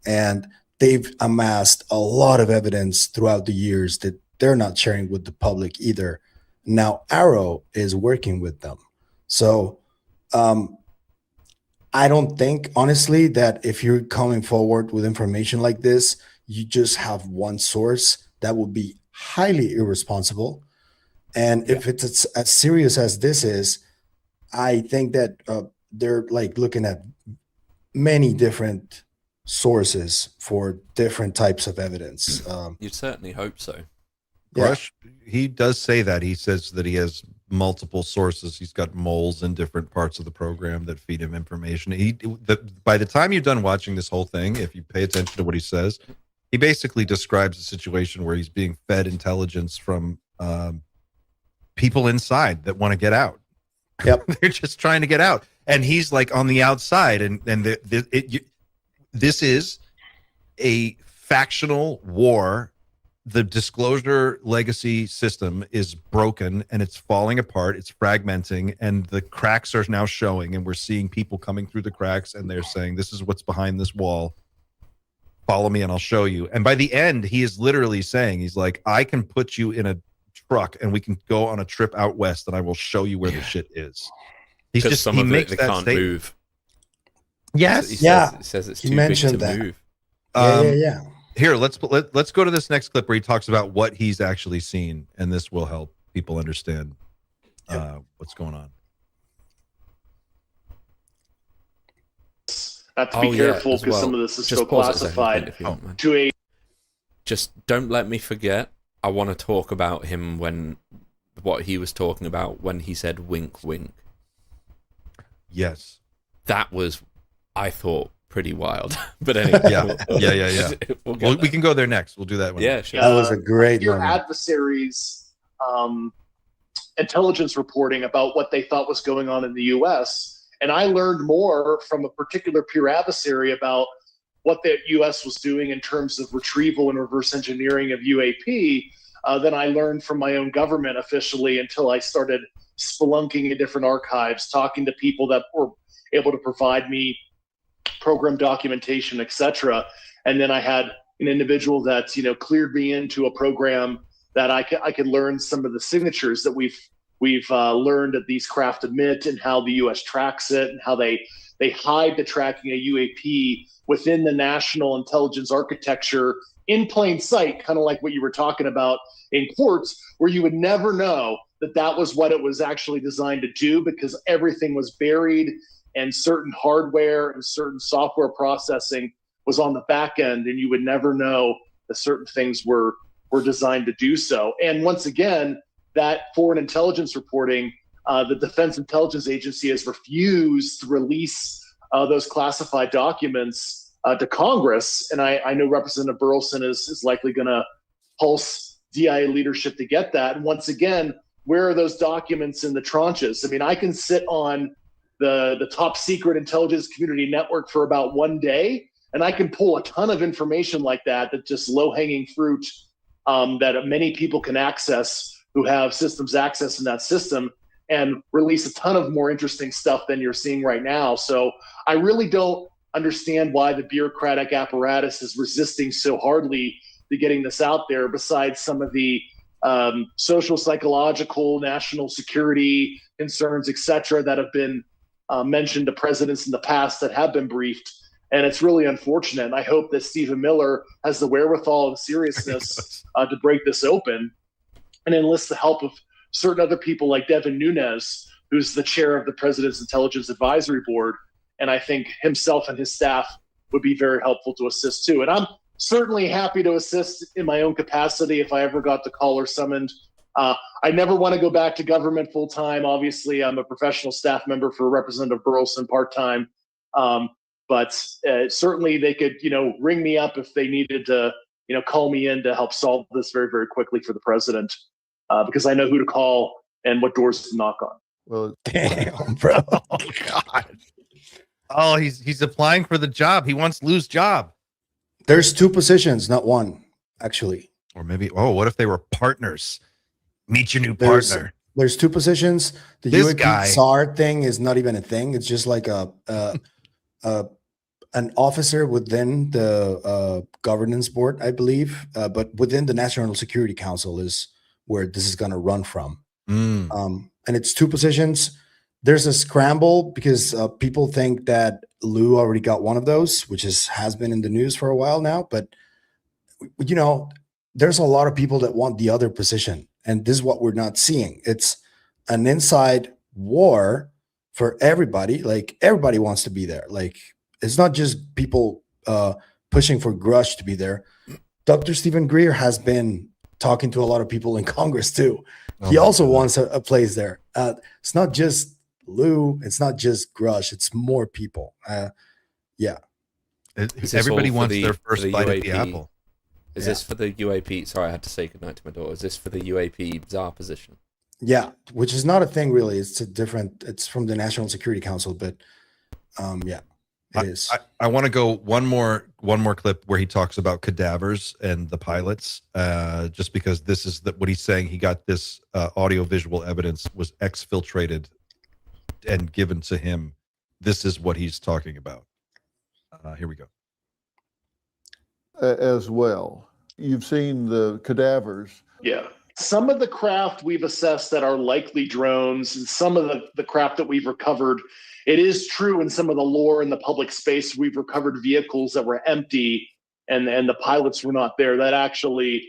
B: And they've amassed a lot of evidence throughout the years that they're not sharing with the public either. Now Arrow is working with them. So I don't think, honestly, that if you're coming forward with information like this, you just have one source. That would be highly irresponsible. And if it's as serious as this is, I think that they're like looking at many different sources for different types of evidence.
C: You'd certainly hope so.
A: Grusch, he does say that. He says that he has multiple sources. He's got moles in different parts of the program that feed him information. By the time you're done watching this whole thing, if you pay attention to what he says, he basically describes a situation where he's being fed intelligence from people inside that want to get out.
B: Yep.
A: They're just trying to get out. And he's like on the outside. And this is a factional war. The disclosure legacy system is broken and it's falling apart. It's fragmenting, and the cracks are now showing, and we're seeing people coming through the cracks, and they're saying, this is what's behind this wall. Follow me and I'll show you. And by the end, he is literally saying, he's like, I can put you in a truck and we can go on a trip out west and I will show you where the shit is. He's just,
C: some of it, they can't move.
A: Yes.
C: He says it's too big to move.
B: Yeah.
A: Here, let's go to this next clip where he talks about what he's actually seen, and this will help people understand what's going on.
F: Have to be careful because some of this is still classified to a.
C: Just don't let me forget. I want to talk about him what he was talking about when he said wink, wink.
A: Yes,
C: that was, I thought, pretty wild. But anyway,
A: yeah. We can go there next. We'll do that one.
C: Yeah, sure.
B: That was a great
F: your
B: moment.
F: Adversaries intelligence reporting about what they thought was going on in the U.S. And I learned more from a particular peer adversary about what the U.S. was doing in terms of retrieval and reverse engineering of UAP than I learned from my own government officially until I started spelunking in different archives, talking to people that were able to provide me program documentation, etc. And then I had an individual that cleared me into a program that I could learn some of the signatures that we've learned that these craft emit and how the U.S. tracks it and how they hide the tracking of UAP within the national intelligence architecture in plain sight, kind of like what you were talking about in quartz, where you would never know that was what it was actually designed to do because everything was buried and certain hardware and certain software processing was on the back end, and you would never know that certain things were designed to do so. And once again, that foreign intelligence reporting, the Defense Intelligence Agency has refused to release those classified documents to Congress. And I know Representative Burleson is likely going to pulse DIA leadership to get that. And once again, where are those documents in the tranches? I mean, I can sit on the top secret intelligence community network for about one day, and I can pull a ton of information like that, that's just low-hanging fruit that many people can access who have systems access in that system, and release a ton of more interesting stuff than you're seeing right now. So I really don't understand why the bureaucratic apparatus is resisting so hardly to getting this out there, besides some of the social, psychological, national security concerns, et cetera, that have been mentioned to presidents in the past that have been briefed. And it's really unfortunate. And I hope that Stephen Miller has the wherewithal and seriousness to break this open and enlist the help of certain other people like Devin Nunes, who's the chair of the President's Intelligence Advisory Board. And I think himself and his staff would be very helpful to assist too. And I'm certainly happy to assist in my own capacity if I ever got the call or summoned. I never want to go back to government full time. Obviously, I'm a professional staff member for Representative Burleson part time. But certainly they could, ring me up if they needed to, call me in to help solve this very, very quickly for the president, because I know who to call and what doors to knock on.
E: Well,
B: Damn, bro.
A: Oh God. Oh, he's applying for the job. He wants Lou's job.
B: There's two positions, not one, actually.
A: Or maybe, what if they were partners? Meet your new partner.
B: There's two positions. The
A: This
B: UAP
A: guy.
B: SAR thing is not even a thing. It's just like an officer within the governance board, I believe, but within the National Security Council is where this is going to run from. And it's two positions. There's a scramble because people think that Lou already got one of those, which has been in the news for a while now. But, there's a lot of people that want the other position. And this is what we're not seeing. It's an inside war for everybody. Like, everybody wants to be there. Like, it's not just people pushing for Grusch to be there. Dr. Stephen Greer has been talking to a lot of people in Congress too. He also wants a place there. It's not just Lou. It's not just Grusch. It's more people.
A: Everybody wants their first bite at the apple.
C: Is this for the UAP? Sorry, I had to say goodnight to my daughter. Is this for the UAP czar position?
B: Yeah, which is not a thing really. It's from the National Security Council, but it is.
A: I want to go one more clip where he talks about cadavers and the pilots, just because this is what he's saying. He got this audio visual evidence was exfiltrated and given to him. This is what he's talking about. Here we go.
E: As well, you've seen the cadavers.
F: Yeah. Some of the craft we've assessed that are likely drones, and some of the craft that we've recovered, it is true in some of the lore in the public space, we've recovered vehicles that were empty and the pilots were not there. That actually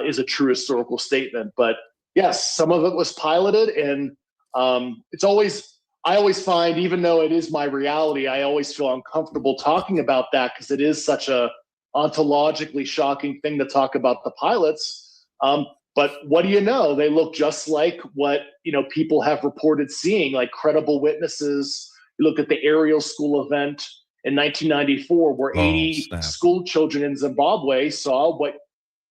F: is a true historical statement. But yes, some of it was piloted, and I always find, even though it is my reality, I always feel uncomfortable talking about that because it is such a ontologically shocking thing to talk about the pilots. But what do you know? They look just like what people have reported seeing, like credible witnesses. You look at the Ariel School event in 1994, where 80 school children in Zimbabwe saw what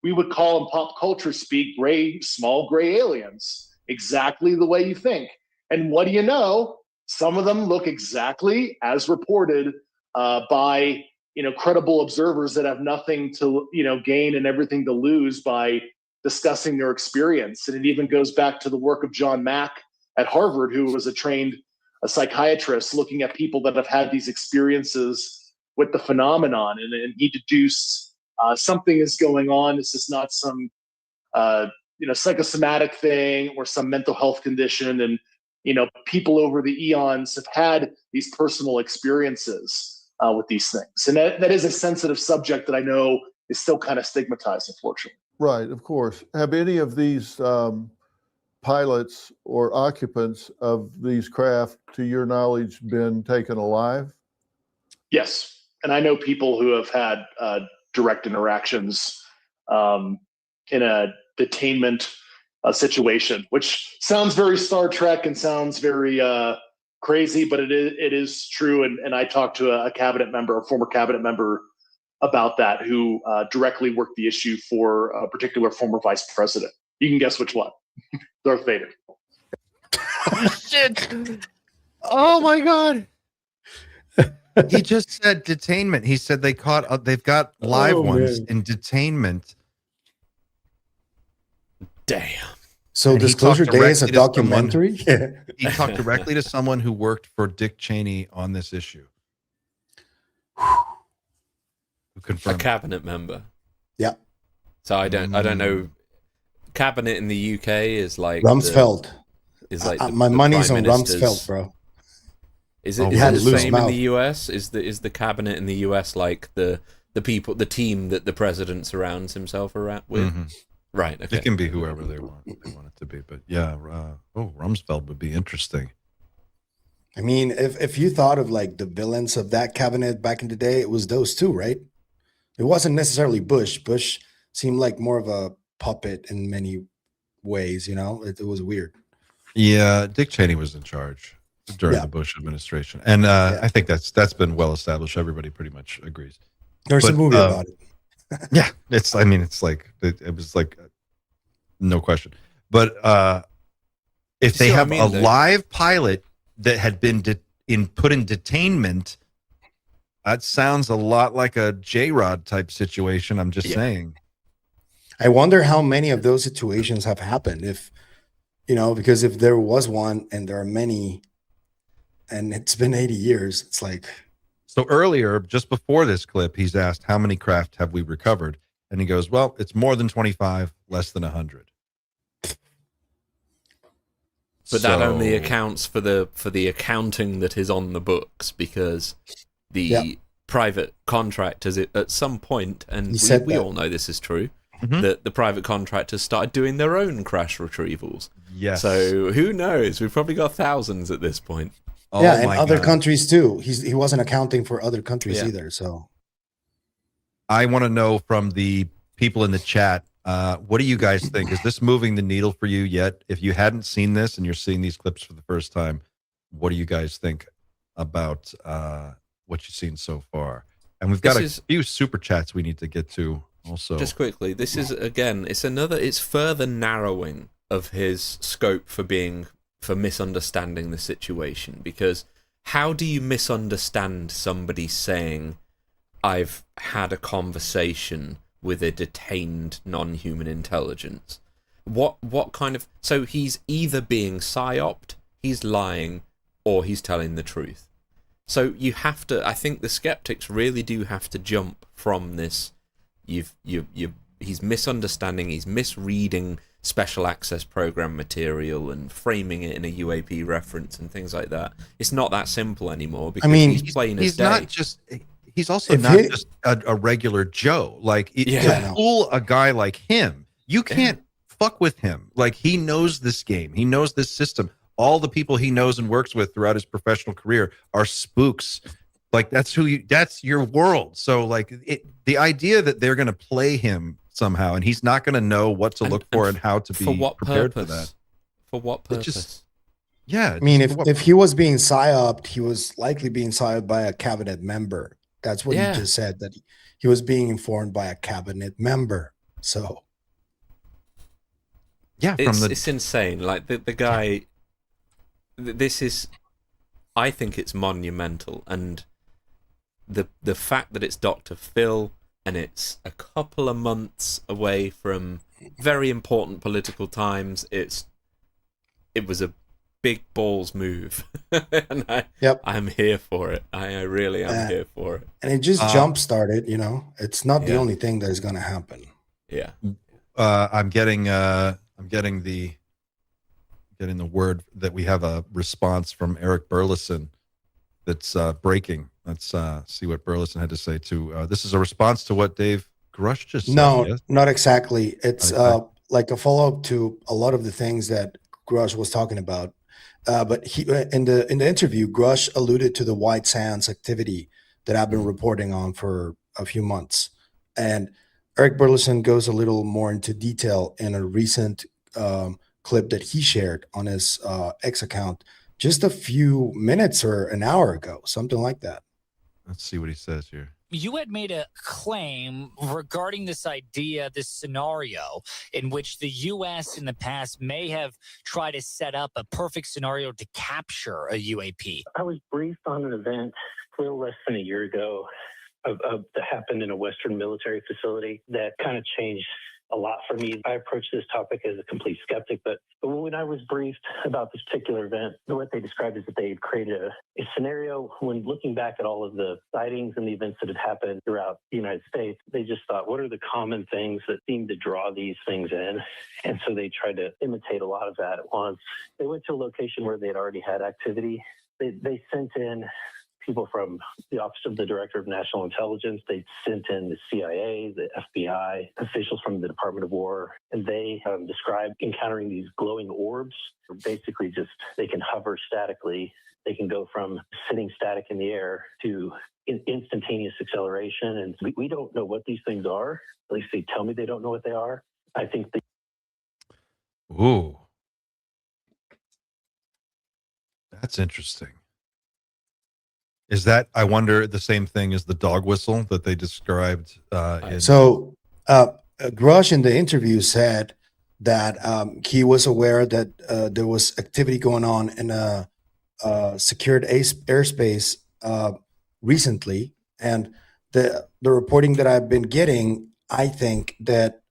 F: we would call in pop culture speak small gray aliens. exactly the way you think. And what do you know? Some of them look exactly as reported by credible observers that have nothing to gain and everything to lose by discussing their experience. And it even goes back to the work of John Mack at Harvard, who was a psychiatrist looking at people that have had these experiences with the phenomenon, and he deduced something is going on. This is not some psychosomatic thing or some mental health condition. And people over the eons have had these personal experiences with these things, and that is a sensitive subject that I know is still kind of stigmatized, unfortunately.
E: Right, of course. Have any of these pilots or occupants of these craft, to your knowledge, been taken alive?
F: Yes, and I know people who have had direct interactions in a detainment situation, which sounds very Star Trek and sounds very crazy, but it is true. And I talked to a former cabinet member about that, who directly worked the issue for a particular former vice president. You can guess which one. Darth Vader.
A: Oh, shit. Oh, my God. He just said detainment. He said they've got live ones in detainment.
C: Damn.
B: So Disclosure Day is a documentary?
A: He talked directly to someone who worked for Dick Cheney on this issue. Who confirmed
C: A cabinet member.
B: Yeah.
C: So I don't know. Cabinet in the UK is like
B: Rumsfeld. My money's on
C: Minister's...
B: Rumsfeld, bro.
C: Is it the same in the US? Is the cabinet in the US like the team that the president surrounds himself around with?
A: Mm-hmm.
C: Right. Okay.
A: It can be whoever they want it to be, but yeah. Rumsfeld would be interesting.
B: I mean, if you thought of like the villains of that cabinet back in the day, it was those two, right? It wasn't necessarily Bush. Bush seemed like more of a puppet in many ways. It was weird.
A: Yeah, Dick Cheney was in charge during the Bush administration, and I think that's been well established. Everybody pretty much agrees.
B: There's a movie about it.
A: Yeah, it was like no question. But if they have a live pilot that had been put in detainment, that sounds a lot like a J-Rod type situation. I'm just saying.
B: I wonder how many of those situations have happened. Because if there was one and there are many, and it's been 80 years, it's like.
A: So earlier, just before this clip, he's asked, how many craft have we recovered? And he goes, well, it's more than 25, less than 100.
C: But that only accounts for the accounting that is on the books, because the private contractors at some point, and we all know this is true, that the private contractors started doing their own crash retrievals.
A: Yes.
C: So who knows? We've probably got thousands at this point.
B: And other countries too. He wasn't accounting for other countries either. So
A: I want to know from the people in the chat, what do you guys think? Is this moving the needle for you yet? If you hadn't seen this and you're seeing these clips for the first time, what do you guys think about what you've seen so far? And we've got a few super chats we need to get to also.
C: Just quickly, this is, again, it's further narrowing of his scope for misunderstanding the situation, because how do you misunderstand somebody saying, I've had a conversation with a detained non-human intelligence? What kind of... So he's either being psyoped, he's lying, or he's telling the truth. So you have to... I think the skeptics really do have to jump from this. He's misunderstanding, he's misreading special access program material and framing it in a UAP reference and things like that. It's not that simple anymore, because he's plain as day.
A: He's also not just a regular Joe. Like, to fool a guy like him, you can't fuck with him. Like, he knows this game. He knows this system. All the people he knows and works with throughout his professional career are spooks. Like, that's your world. So, like, the idea that they're going to play him somehow, and he's not going to know what to look for and how to be prepared for that.
C: For what purpose?
B: I mean, if he was being psyoped, he was likely being psyoped by a cabinet member. That's what you just said, that he was being informed by a cabinet member. So,
A: Yeah,
C: it's insane. Like the guy, this is, I think it's monumental, and the fact that it's Dr. Phil and it's a couple of months away from very important political times, it was a big balls move, and I'm here for it. I really am here for it.
B: And it just jump started. It's not the only thing that is going to happen.
C: Yeah.
A: I'm getting the word that we have a response from Eric Burleson that's breaking. Let's see what Burleson had to say too. This is a response to what Dave Grusch just said.
B: No,
A: yes?
B: not exactly. It's like a follow-up to a lot of the things that Grusch was talking about. But he in the interview, Grusch alluded to the White Sands activity that I've been reporting on for a few months. And Eric Burleson goes a little more into detail in a recent clip that he shared on his X account just a few minutes or an hour ago, something like that.
A: Let's see what he says here.
H: You had made a claim regarding this idea, this scenario in which the U.S. in the past may have tried to set up a perfect scenario to capture a UAP.
I: I was briefed on an event a little less than a year ago that happened in a Western military facility that kind of changed a lot for me. I approached this topic as a complete skeptic, but when I was briefed about this particular event, what they described is that they had created a scenario when looking back at all of the sightings and the events that had happened throughout the United States, they just thought, what are the common things that seem to draw these things in? And so they tried to imitate a lot of that at once. They went to a location where they had already had activity. They sent in people from the Office of the Director of National Intelligence. They sent in the CIA, the FBI, officials from the Department of War, and they described encountering these glowing orbs. Basically just, they can hover statically. They can go from sitting static in the air to instantaneous acceleration. And we don't know what these things are. At least they tell me they don't know what they are. I think
A: Ooh. That's interesting. Is that, I wonder, the same thing as the dog whistle that they described?
B: So Grusch in the interview said that he was aware that there was activity going on in a secured airspace recently. And the reporting that I've been getting, I think that,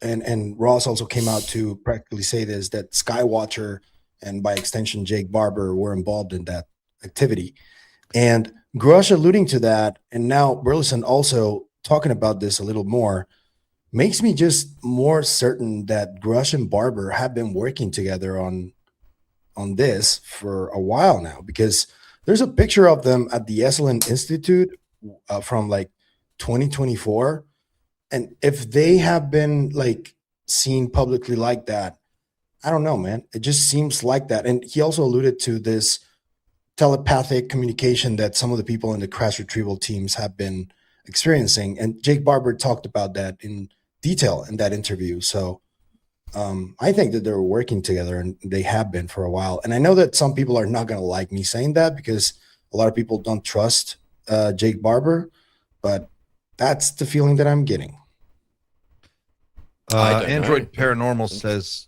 B: and Ross also came out to practically say this, that Skywatcher and by extension Jake Barber were involved in that activity. And Grusch alluding to that, and now Burleson also talking about this a little more, makes me just more certain that Grusch and Barber have been working together on this for a while now, because there's a picture of them at the Esalen Institute from like 2024. And if they have been like seen publicly like that, I don't know, man. It just seems like that. And he also alluded to this telepathic communication that some of the people in the crash retrieval teams have been experiencing. And Jake Barber talked about that in detail in that interview. So I think that they're working together, and they have been for a while. And I know that some people are not going to like me saying that because a lot of people don't trust Jake Barber, but that's the feeling that I'm getting.
A: Android Paranormal says,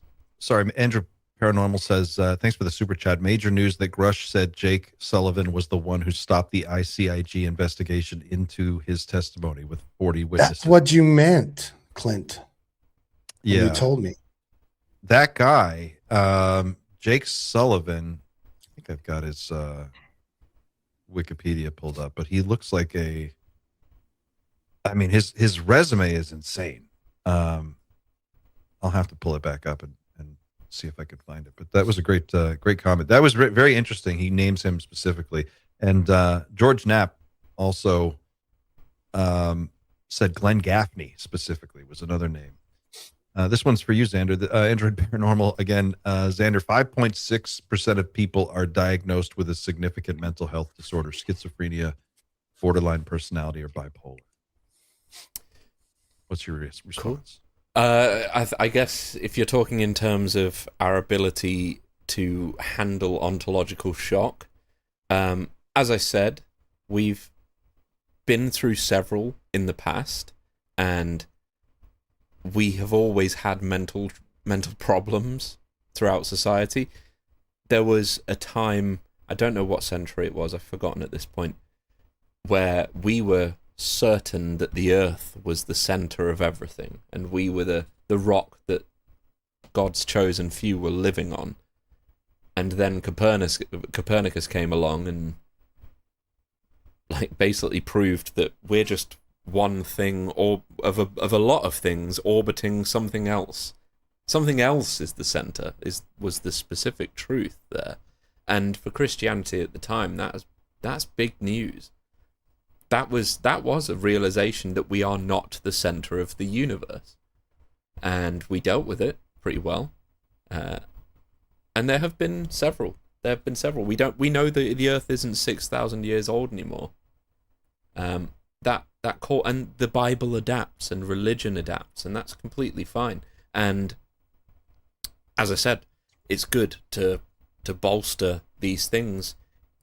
A: Android Paranormal says, thanks for the super chat. Major news that Grusch said Jake Sullivan was the one who stopped the ICIG investigation into his testimony with 40 witnesses.
B: That's what you meant, Clint.
A: Yeah.
B: You told me.
A: That guy, Jake Sullivan, I think I've got his Wikipedia pulled up, but he looks like his resume is insane. I'll have to pull it back up and see if I could find it. But that was a great comment. That was very interesting. He names him specifically. And George Knapp also said Glenn Gaffney specifically was another name. This one's for you, Xander. The Android Paranormal again. Xander, 5.6% of people are diagnosed with a significant mental health disorder, schizophrenia, borderline personality, or bipolar. What's your response?
C: Cool. I guess if you're talking in terms of our ability to handle ontological shock, as I said, we've been through several in the past, and we have always had mental mental problems throughout society. There was a time, I don't know what century it was, I've forgotten at this point, where we were certain that the earth was the center of everything, and we were the rock that God's chosen few were living on. And then Copernicus came along and like basically proved that we're just one thing or of a lot of things orbiting something else. Something else is the center, was the specific truth there. And for Christianity at the time, that's big news. That was a realization that we are not the center of the universe. And we dealt with it pretty well. And there have been several. We know that the Earth isn't 6,000 years old anymore. And the Bible adapts and religion adapts, and that's completely fine. And as I said, it's good to bolster these things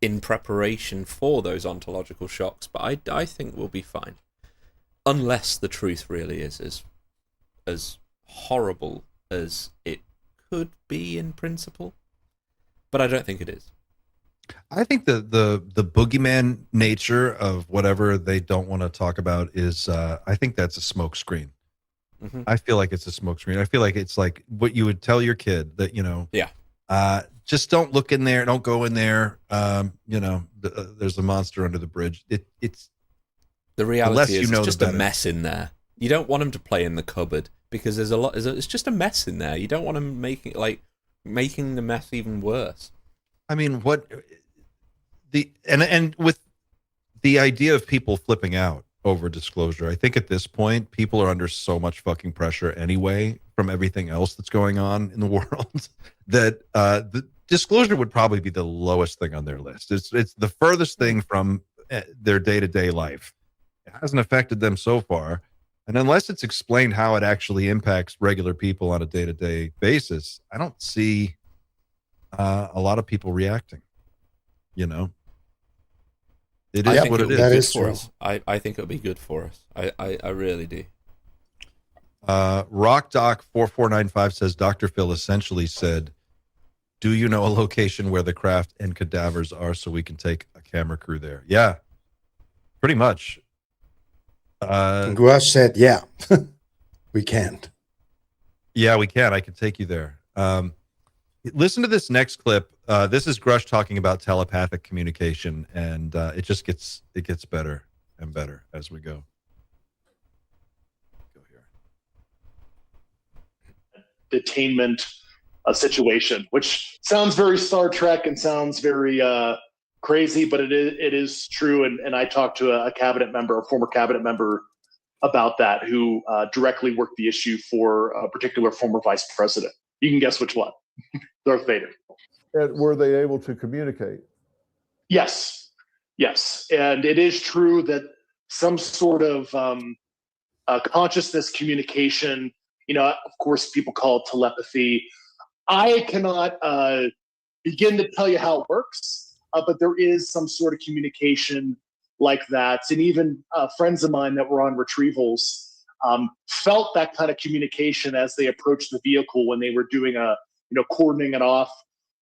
C: in preparation for those ontological shocks. But I think we'll be fine, unless the truth really is as horrible as it could be in principle. But I don't think it is.
A: I think the boogeyman nature of whatever they don't want to talk about is, I think that's a smoke screen.
C: Mm-hmm.
A: I feel like it's a smoke screen. I feel like it's like what you would tell your kid that, just don't look in there, don't go in there. There's a monster under the bridge. It's
C: the reality is it's just a mess in there. You don't want him to play in the cupboard because it's just a mess in there. You don't want him making the mess even worse.
A: I mean, what and with the idea of people flipping out over disclosure, I think at this point people are under so much fucking pressure anyway from everything else that's going on in the world that the disclosure would probably be the lowest thing on their list. It's the furthest thing from their day-to-day life. It hasn't affected them so far, and unless it's explained how it actually impacts regular people on a day-to-day basis, I don't see a lot of people reacting. It is what it is.
B: That is true.
C: I think it'll be good for us. I really do.
A: RockDoc4495 says Dr. Phil essentially said, "Do you know a location where the craft and cadavers are so we can take a camera crew there?" Yeah, pretty much.
B: Grusch said, "Yeah, we can't."
A: Yeah, we can. I can take you there. Listen to this next clip. This is Grusch talking about telepathic communication, and it gets better and better as we go. Go here.
F: Detainment situation, which sounds very Star Trek and sounds very crazy, but it is true. And I talked to a former cabinet member about that, who directly worked the issue for a particular former vice president. You can guess which one. Darth Vader.
E: And were they able to communicate?
F: Yes. And it is true that some sort of consciousness communication, of course, people call it telepathy. I cannot begin to tell you how it works, but there is some sort of communication like that. And even friends of mine that were on retrievals felt that kind of communication as they approached the vehicle when they were doing cordoning it off,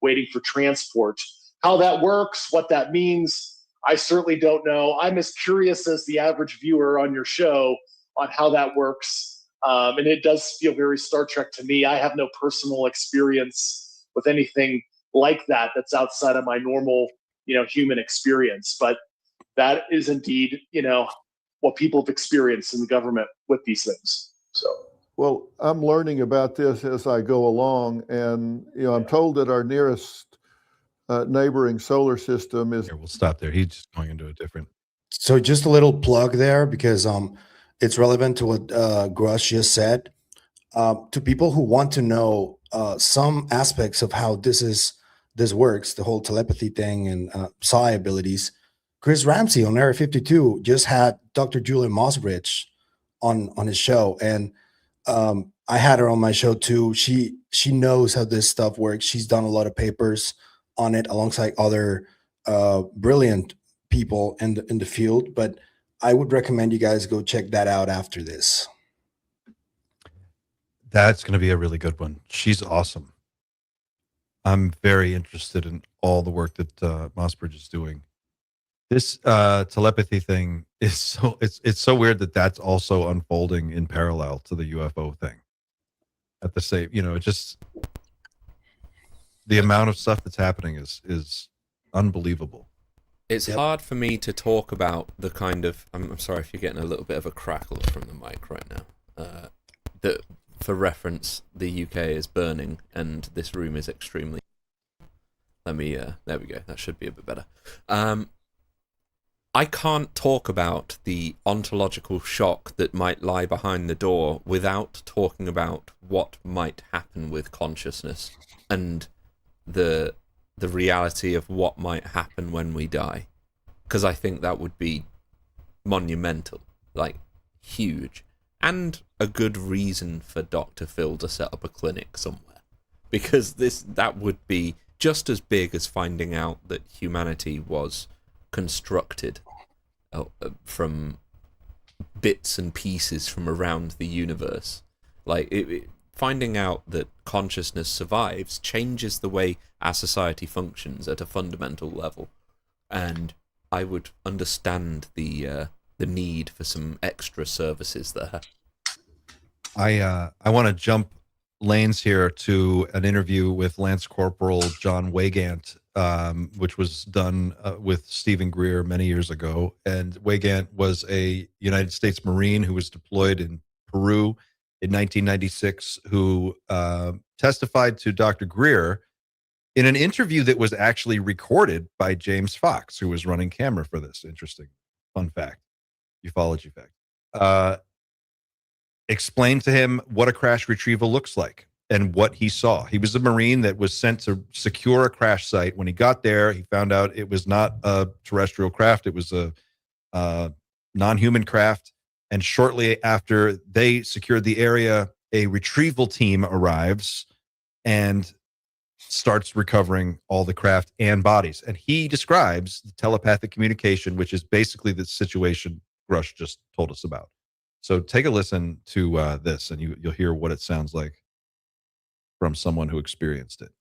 F: waiting for transport. How that works, what that means, I certainly don't know. I'm as curious as the average viewer on your show on how that works. And it does feel very Star Trek to me. I have no personal experience with anything like that that's outside of my normal, human experience. But that is indeed, what people have experienced in the government with these things. So.
E: Well, I'm learning about this as I go along, and I'm told that our nearest neighboring solar system is.
A: Here, we'll stop there. He's just going into a different.
B: So just a little plug there, because it's relevant to what Grusch just said. To people who want to know some aspects of how this works, the whole telepathy thing and psi abilities, Chris Ramsey on Area 52 just had Dr. Julia Mossbridge on his show, and I had her on my show too. She knows how this stuff works. She's done a lot of papers on it alongside other brilliant people in the field. But I would recommend you guys go check that out after this.
A: That's going to be a really good one. She's awesome. I'm very interested in all the work that Mossbridge is doing. This telepathy thing is it's so weird that that's also unfolding in parallel to the UFO thing. At the same, it just the amount of stuff that's happening is unbelievable.
C: It's hard for me to talk about the kind of. I'm sorry if you're getting a little bit of a crackle from the mic right now. That for reference, the UK is burning, and this room is extremely. Let me. There we go. That should be a bit better. I can't talk about the ontological shock that might lie behind the door without talking about what might happen with consciousness and the reality of what might happen when we die, because I think that would be monumental, like huge, and a good reason for Dr. Phil to set up a clinic somewhere, because that would be just as big as finding out that humanity was constructed from bits and pieces from around the universe. Like finding out that consciousness survives changes the way our society functions at a fundamental level, and I would understand the need for some extra services there.
A: I want to jump lanes here to an interview with Lance Corporal John Wygant, which was done with Stephen Greer many years ago. And Wygant was a United States Marine who was deployed in Peru in 1996, who testified to Dr. Greer in an interview that was actually recorded by James Fox, who was running camera for this. Interesting fun fact, ufology fact. Explained to him what a crash retrieval looks like and what he saw. He was a Marine that was sent to secure a crash site. When he got there, he found out it was not a terrestrial craft. It was a non-human craft. And shortly after they secured the area, a retrieval team arrives and starts recovering all the craft and bodies. And he describes the telepathic communication, which is basically the situation Grusch just told us about. So take a listen to this, and you'll hear what it sounds like from someone who experienced it.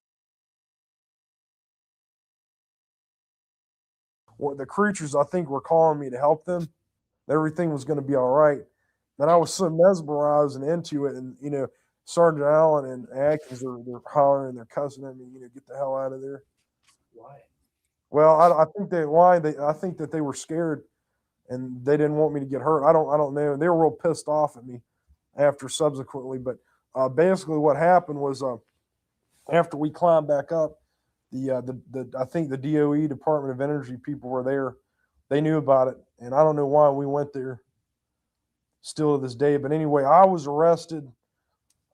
J: Well, the creatures, I think, were calling me to help them. Everything was going to be all right. Then I was so mesmerized and into it, and Sergeant Allen and Atkins, they're hollering, they're cussing at me, get the hell out of there.
K: Why?
J: Well, I think I think that they were scared, and they didn't want me to get hurt. I don't know. And they were real pissed off at me after subsequently. But basically, what happened was after we climbed back up, I think the DOE Department of Energy people were there. They knew about it, and I don't know why we went there. Still to this day, but anyway, I was arrested.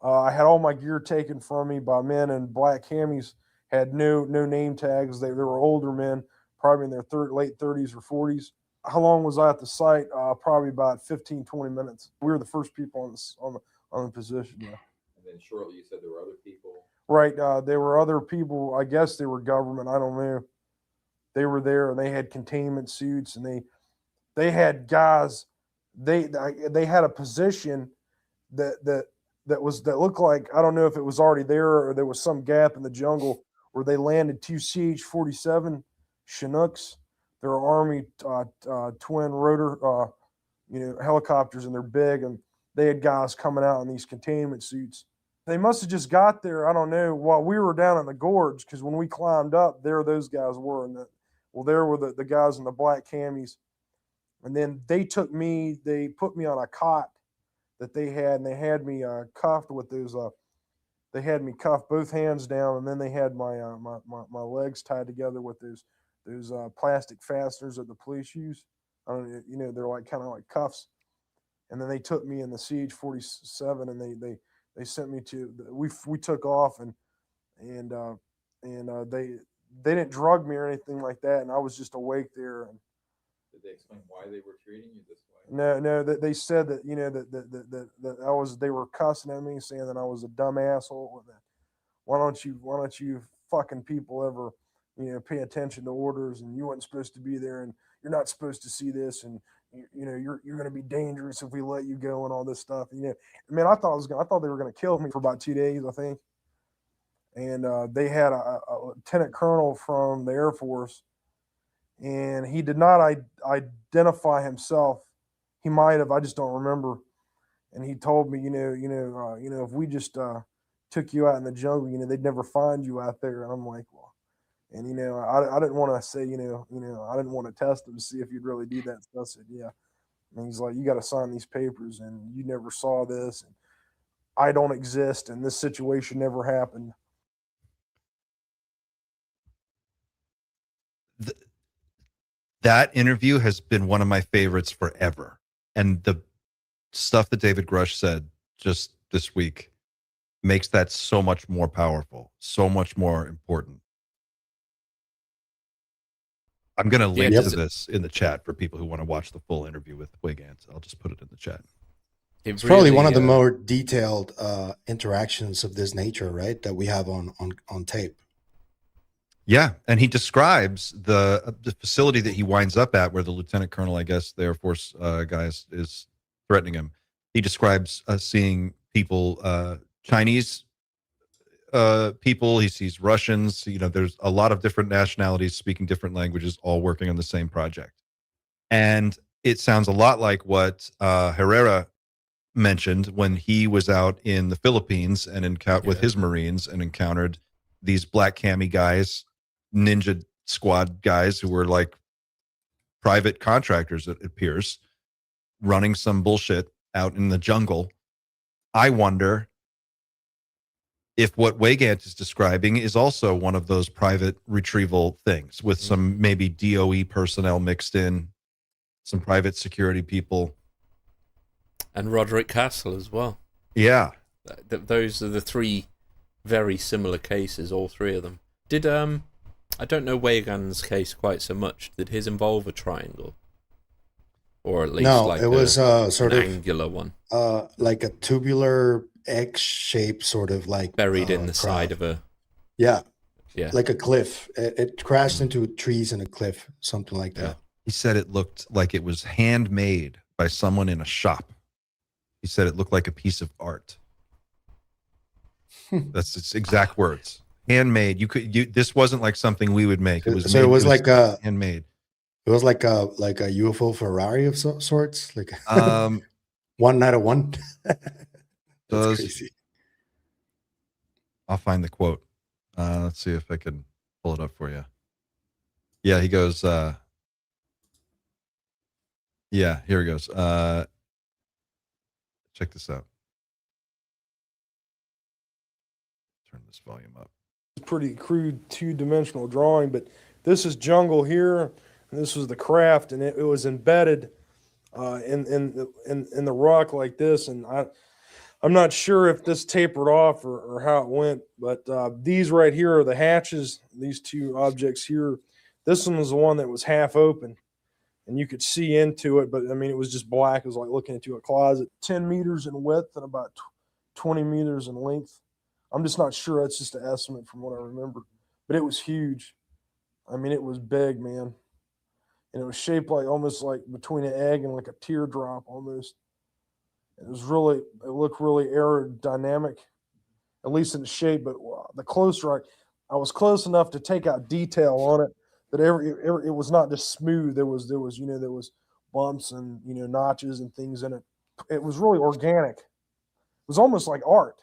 J: I had all my gear taken from me by men in black camis. Had no name tags. They were older men, probably in their late 30s or 40s. How long was I at the site? Probably about 15, 20 minutes. We were the first people on the position. Yeah.
K: And then shortly you said there were other people.
J: Right. There were other people. I guess they were government. I don't know. They were there, and they had containment suits, and they had guys. They had a position that looked like, I don't know if it was already there or there was some gap in the jungle where they landed 2 CH-47 Chinooks. They're Army twin rotor helicopters, and they're big, and they had guys coming out in these containment suits. They must have just got there, I don't know, while we were down in the gorge, because when we climbed up, there those guys were. There were the guys in the black camis. And then they put me on a cot that they had, and they had me cuffed with those. They had me cuffed both hands down, and then they had my legs tied together with those plastic fasteners that the police use. I don't know, they're like kind of like cuffs. And then they took me in the CH-47, and they sent me to. We took off, and they didn't drug me or anything like that, and I was just awake there. And
K: did they explain why they were treating you this way?
J: No. They said that that they were cussing at me, saying that I was a dumb asshole. Why don't you fucking people ever pay attention to orders? And you weren't supposed to be there, and you're not supposed to see this, and you're going to be dangerous if we let you go and all this stuff. I mean, I thought they were going to kill me for about 2 days, I think. And they had a lieutenant colonel from the Air Force, and he did not identify himself. He might have, I just don't remember. And he told me, if we just took you out in the jungle, they'd never find you out there. And I'm like, well, and I didn't want to say, I didn't want to test him to see if he'd really do that. So I said, yeah. And he's like, you got to sign these papers, and you never saw this, and I don't exist, and this situation never happened.
A: That interview has been one of my favorites forever. And the stuff that David Grusch said just this week makes that so much more powerful, so much more important. I'm going to link to this in the chat for people who want to watch the full interview with Wiggins. I'll just put it in the chat.
B: It's probably one of the more detailed interactions of this nature, right? That we have on tape.
A: Yeah, and he describes the facility that he winds up at, where the lieutenant colonel, I guess, the Air Force guy is threatening him. He describes seeing people, Chinese people. He sees Russians. There's a lot of different nationalities speaking different languages, all working on the same project. And it sounds a lot like what Herrera mentioned when he was out in the Philippines and with his Marines and encountered these black cami guys, ninja squad guys who were like private contractors, it appears, running some bullshit out in the jungle. I wonder if what Wygant is describing is also one of those private retrieval things with some maybe DOE personnel mixed in, some private security people.
C: And Roderick Castle as well.
A: Yeah.
C: Those are the three very similar cases, all three of them. Did, I don't know Wygand's case quite so much. Did his involve a triangle? Or at least
B: it was sort of
C: angular one.
B: Like a tubular egg-shaped sort of like
C: buried in the side of a
B: like a cliff. It crashed into trees and a cliff, something like that.
A: He said it looked like it was handmade by someone in a shop. He said it looked like a piece of art. That's its exact words. Handmade. This wasn't like something we would make. It was handmade.
B: It was like a UFO Ferrari of sorts, like one out of one. That's crazy.
A: I'll find the quote. Let's see if I can pull it up for you. Yeah, he goes. Yeah, here he goes. Check this out. Turn this volume up.
J: Pretty crude two-dimensional drawing, but this is jungle here, and this was the craft, and it was embedded in the rock like this. And I'm not sure if this tapered off or how it went, but these right here are the hatches. These two objects here. This one was the one that was half open, and you could see into it, but I mean, it was just black. It was like looking into a closet. 10 meters in width and about 20 meters in length. I'm just not sure. That's just an estimate from what I remember, but it was huge. I mean, it was big, man. And it was shaped like almost like between an egg and like a teardrop almost. It looked really aerodynamic, at least in the shape, but the closer I was close enough to take out detail on it, that it was not just smooth. There was bumps and, notches and things in it. It was really organic. It was almost like art.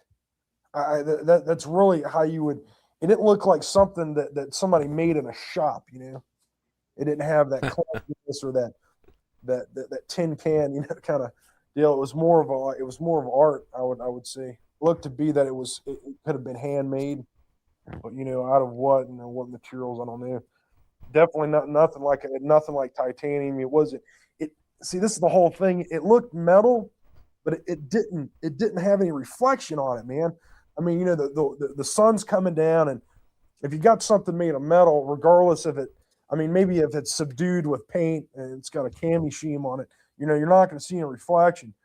J: That's really how you would. It didn't look like something that somebody made in a shop. It didn't have that clunkiness or that tin can, kind of deal. It was more of art. I would say. It looked to be that it could have been handmade, but out of what and what materials, I don't know. Definitely nothing like titanium. It wasn't. See, this is the whole thing. It looked metal, but it didn't have any reflection on it, man. I mean, the sun's coming down, and if you got something made of metal, regardless of it, I mean, maybe if it's subdued with paint and it's got a cami sheen on it, you're not going to see any reflection.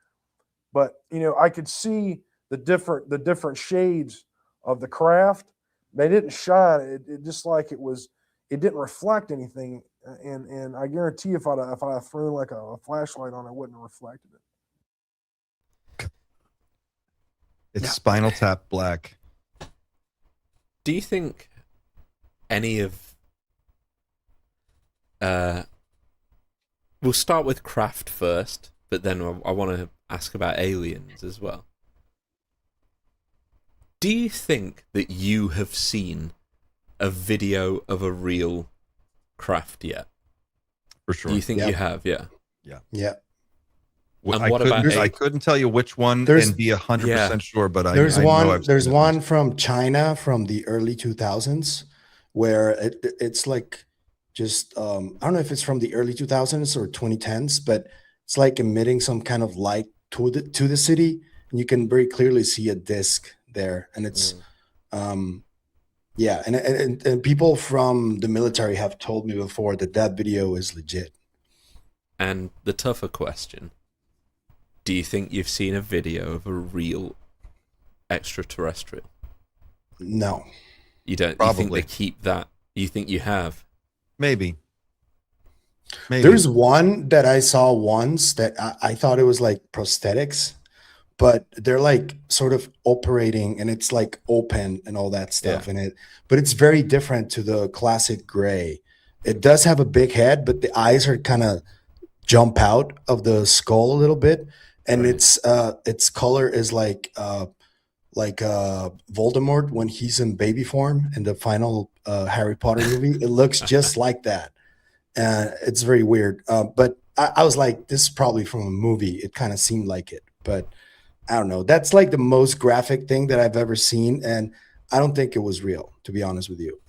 J: But I could see the different shades of the craft. They didn't shine. It just like it was it didn't reflect anything. And I guarantee if I'd thrown like a flashlight on it, wouldn't have reflected it.
A: It's Spinal Tap Black.
C: Do you think any of we'll start with craft first, but then I want to ask about aliens as well. Do you think that you have seen a video of a real craft yet?
A: For sure.
C: Do you think you have? Yeah.
B: Yeah.
C: And
A: I
C: what about
A: I couldn't tell you which one
B: There's-
A: and be 100% sure, but
B: There's
A: I know
B: one.
A: I've
B: There's
A: seen it.
B: one from China from the early 2000s, where it's like just I don't know if it's from the early 2000s or 2010s, but it's like emitting some kind of light to the city, and you can very clearly see a disc there, and it's yeah, and people from the military have told me before that video is legit.
C: And the tougher question: do you think you've seen a video of a real extraterrestrial?
B: No.
C: You don't.
A: Probably.
C: You think they keep that? You think you have?
A: Maybe.
B: There's one that I saw once that I thought it was like prosthetics, but they're like sort of operating and it's like open and all that stuff in it. But it's very different to the classic gray. It does have a big head, but the eyes are kind of jump out of the skull a little bit, and its color is like Voldemort when he's in baby form in the final Harry Potter movie. It looks just like that. It's very weird. But I was like, this is probably from a movie. It kind of seemed like it, but I don't know. That's like the most graphic thing that I've ever seen, and I don't think it was real, to be honest with you.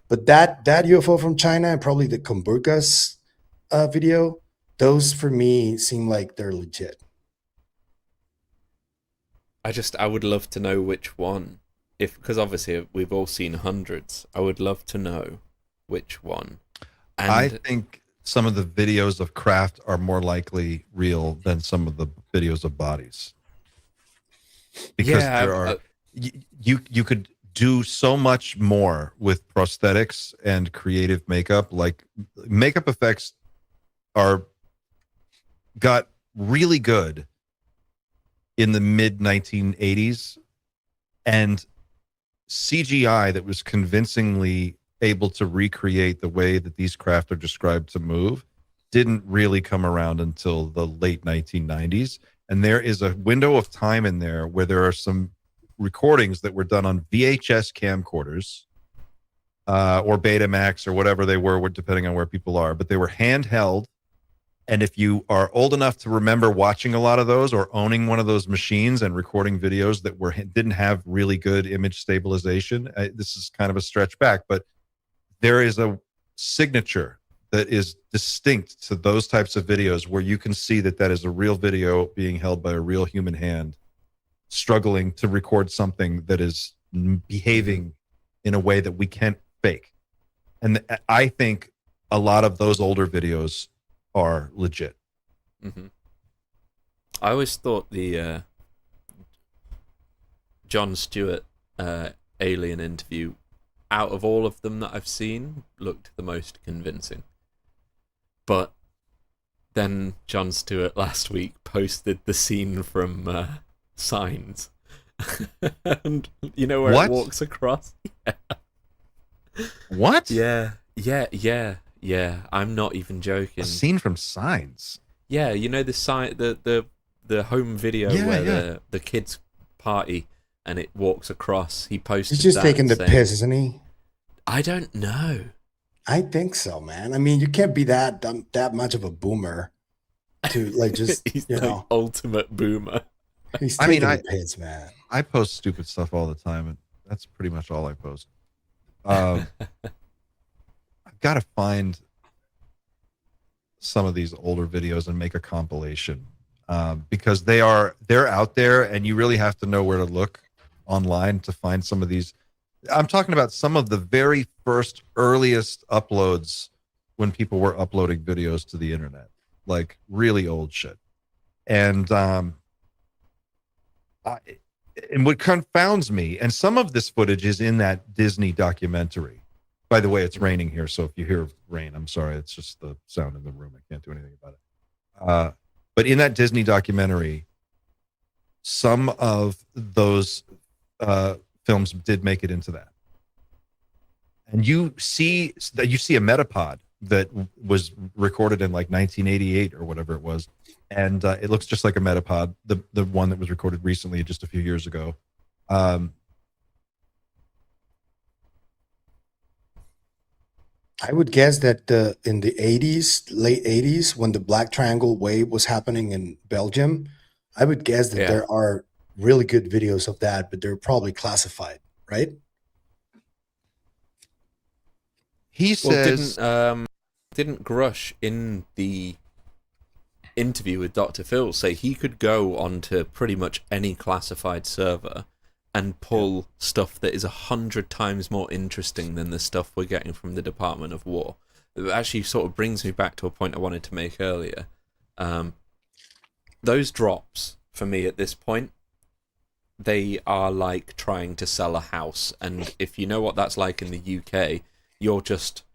B: But that UFO from China and probably the Kumburkas video, those for me seem like they're legit.
C: I would love to know which one, because obviously we've all seen hundreds. I would love to know which one. And
A: I think some of the videos of craft are more likely real than some of the videos of bodies, because there are you could do so much more with prosthetics and creative makeup. Like makeup effects got really good in the mid 1980s, and CGI that was convincingly able to recreate the way that these craft are described to move didn't really come around until the late 1990s. And there is a window of time in there where there are some recordings that were done on VHS camcorders or Betamax or whatever they were, depending on where people are, but they were handheld. And if you are old enough to remember watching a lot of those or owning one of those machines and recording videos that didn't have really good image stabilization, this is kind of a stretch back, but there is a signature that is distinct to those types of videos where you can see that is a real video being held by a real human hand struggling to record something that is behaving in a way that we can't fake. And I think a lot of those older videos are legit.
C: Mm-hmm. I always thought the Jon Stewart alien interview, out of all of them that I've seen, looked the most convincing. But then Jon Stewart last week posted the scene from Signs. And you know where it walks across?
A: What?
C: Yeah. I'm not even joking.
A: A scene from Signs.
C: Yeah, you know the home video where the kids party and it walks across. He posted.
B: He's just
C: that
B: taking the
C: saying,
B: piss, isn't he?
C: I don't know.
B: I think so, man. I mean, you can't be that much of a boomer to like just
C: He's
B: you
C: like
B: know
C: ultimate boomer.
B: He's taking the piss, man.
A: I post stupid stuff all the time, and that's pretty much all I post. I've got to find some of these older videos and make a compilation because they're out there, and you really have to know where to look online to find some of these. I'm talking about some of the very first earliest uploads when people were uploading videos to the internet, like really old shit. And what confounds me, and some of this footage is in that Disney documentary, By the way, it's raining here, so if you hear rain, I'm sorry. It's just the sound in the room. I can't do anything about it. But in that Disney documentary, some of those films did make it into that, and you see a Metapod that was recorded in like 1988 or whatever it was, and it looks just like a Metapod, the one that was recorded recently, just a few years ago.
B: I would guess that in the 80s, late 80s, when the Black Triangle wave was happening in Belgium, I would guess that there are really good videos of that, but they're probably classified, right?
A: He says,
C: didn't Grusch in the interview with Dr. Phil say he could go onto pretty much any classified server and pull stuff that is 100 times more interesting than the stuff we're getting from the Department of War? It actually sort of brings me back to a point I wanted to make earlier. Those drops, for me at this point, they are like trying to sell a house. And if you know what that's like in the UK, you're just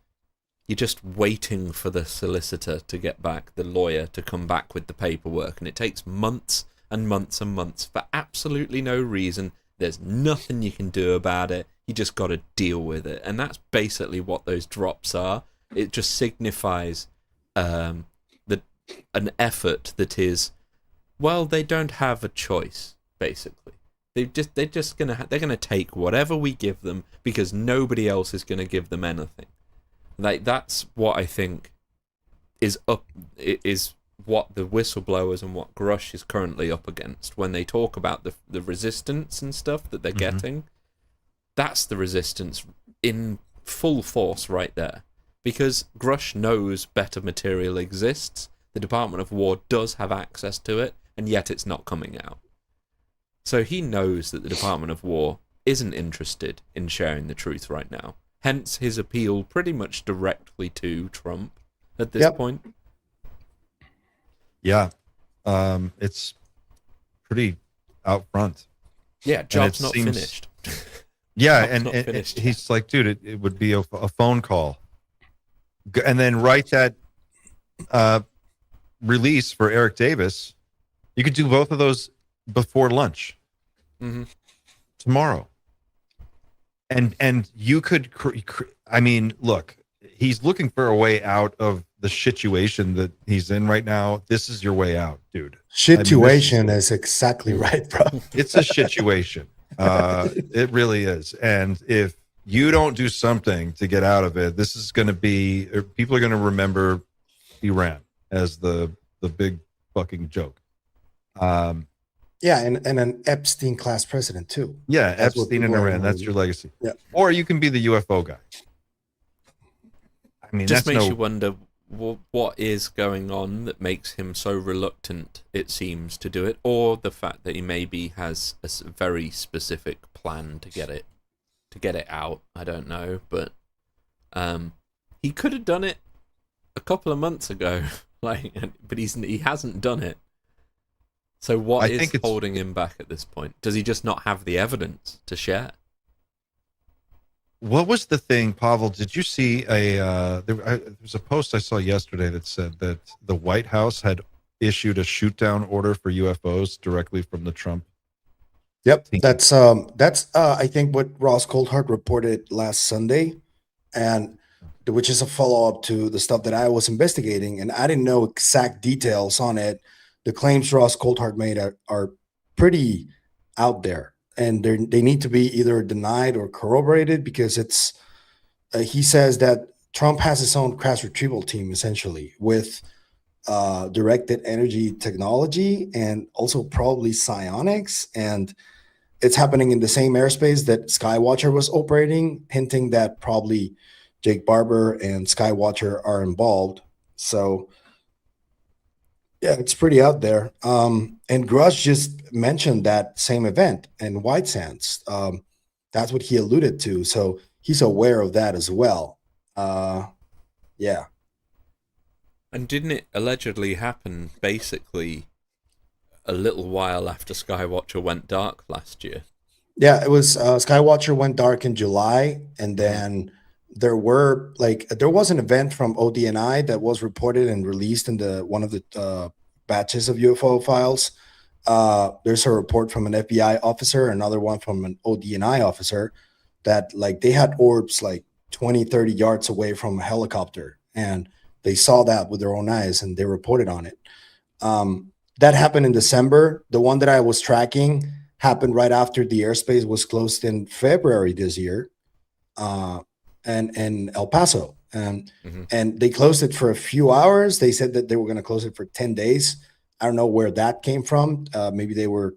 C: waiting for the solicitor to get back, the lawyer to come back with the paperwork. And it takes months and months and months for absolutely no reason. There's nothing you can do about it. You just got to deal with it. And that's basically what those drops are. It just signifies an effort that is, well, they don't have a choice, basically. They're gonna take whatever we give them because nobody else is gonna give them anything. Like, that's what I think is what the whistleblowers and what Grusch is currently up against when they talk about the resistance and stuff that they're getting. That's the resistance in full force right there, because Grusch knows better material exists. The Department of War does have access to it, and yet it's not coming out. So he knows that the Department of War isn't interested in sharing the truth right now. Hence his appeal pretty much directly to Trump at this point.
A: Yeah. It's pretty out front.
C: Yeah, job's not finished.
A: Yeah,
C: Job's
A: and
C: not finished.
A: he's like, dude, it would be a phone call. And then write that release for Eric Davis. You could do both of those before lunch tomorrow. And you could, I mean, look, he's looking for a way out of the situation that he's in right now. This is your way out, dude.
B: Situation is exactly right, bro.
A: It's a situation. It really is. And if you don't do something to get out of it, this is going to be, people are going to remember Iran as the big fucking joke.
B: Yeah, and an Epstein class president too.
A: Yeah,
B: That's what
A: Epstein and
B: people are
A: Iran. That's your legacy.
B: Yeah.
A: Or you can be the UFO guy. I mean,
C: Just
A: that's
C: makes you wonder what is going on that makes him so reluctant, it seems, to do it, or the fact that he maybe has a very specific plan to get it out. I don't know, but he could have done it a couple of months ago, but he hasn't done it. So what is holding him back at this point? Does he just not have the evidence to share?
A: What was the thing, Pavel? Did you see there was a post I saw yesterday that said that the White House had issued a shoot down order for UFOs directly from the Trump?
B: Yep, that's I think what Ross Coulthart reported last Sunday, and which is a follow up to the stuff that I was investigating, and I didn't know exact details on it. The claims Ross Coulthart made are pretty out there, and they need to be either denied or corroborated, because it's he says that Trump has his own crash retrieval team, essentially, with directed energy technology and also probably psionics, and it's happening in the same airspace that Skywatcher was operating, hinting that probably Jake Barber and Skywatcher are involved. So yeah, it's pretty out there. And Grusch just mentioned that same event in White Sands. That's what he alluded to. So he's aware of that as well. Yeah.
C: And didn't it allegedly happen basically a little while after Skywatcher went dark last year?
B: Yeah, it was Skywatcher went dark in July, and then there was an event from ODNI that was reported and released in one of the batches of UFO files. There's a report from an FBI officer, another one from an ODNI officer, that like they had orbs like 20, 30 yards away from a helicopter, and they saw that with their own eyes and they reported on it. That happened in December. The one that I was tracking happened right after the airspace was closed in February this year, and in El Paso. And they closed it for a few hours. They said that they were going to close it for 10 days. I don't know where that came from. Maybe they were,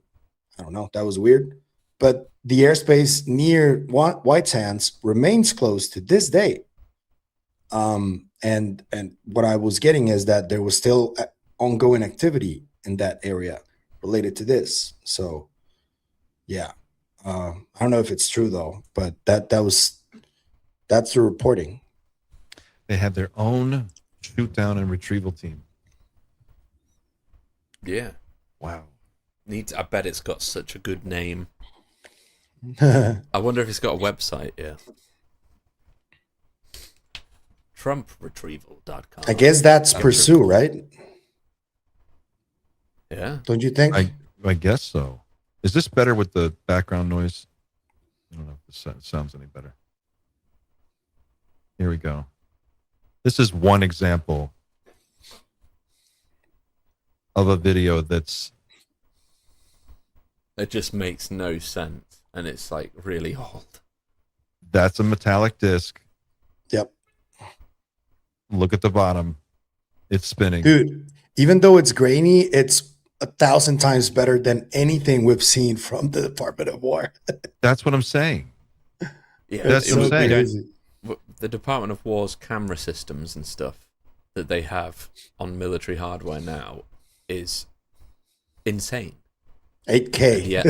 B: I don't know. That was weird. But the airspace near White Sands remains closed to this day. And what I was getting is that there was still ongoing activity in that area related to this. So, yeah, I don't know if it's true though, but that's the reporting.
A: They have their own shoot down and retrieval team.
C: Yeah.
A: Wow.
C: I bet it's got such a good name. I wonder if it's got a website. Yeah. TrumpRetrieval.com.
B: I guess that's Pursue, right?
C: Yeah.
B: Don't you think?
A: I guess so. Is this better with the background noise? I don't know if this sounds any better. Here we go. This is one example of a video it
C: just makes no sense, and it's like really old.
A: That's a metallic disc.
B: Yep.
A: Look at the bottom. It's spinning.
B: Dude, even though it's grainy, it's 1,000 times better than anything we've seen from the Department of War.
A: That's what I'm saying.
C: Yeah,
A: that's what I'm saying.
B: Crazy.
C: The Department of War's camera systems and stuff that they have on military hardware now is insane.
B: 8K.
C: Yeah.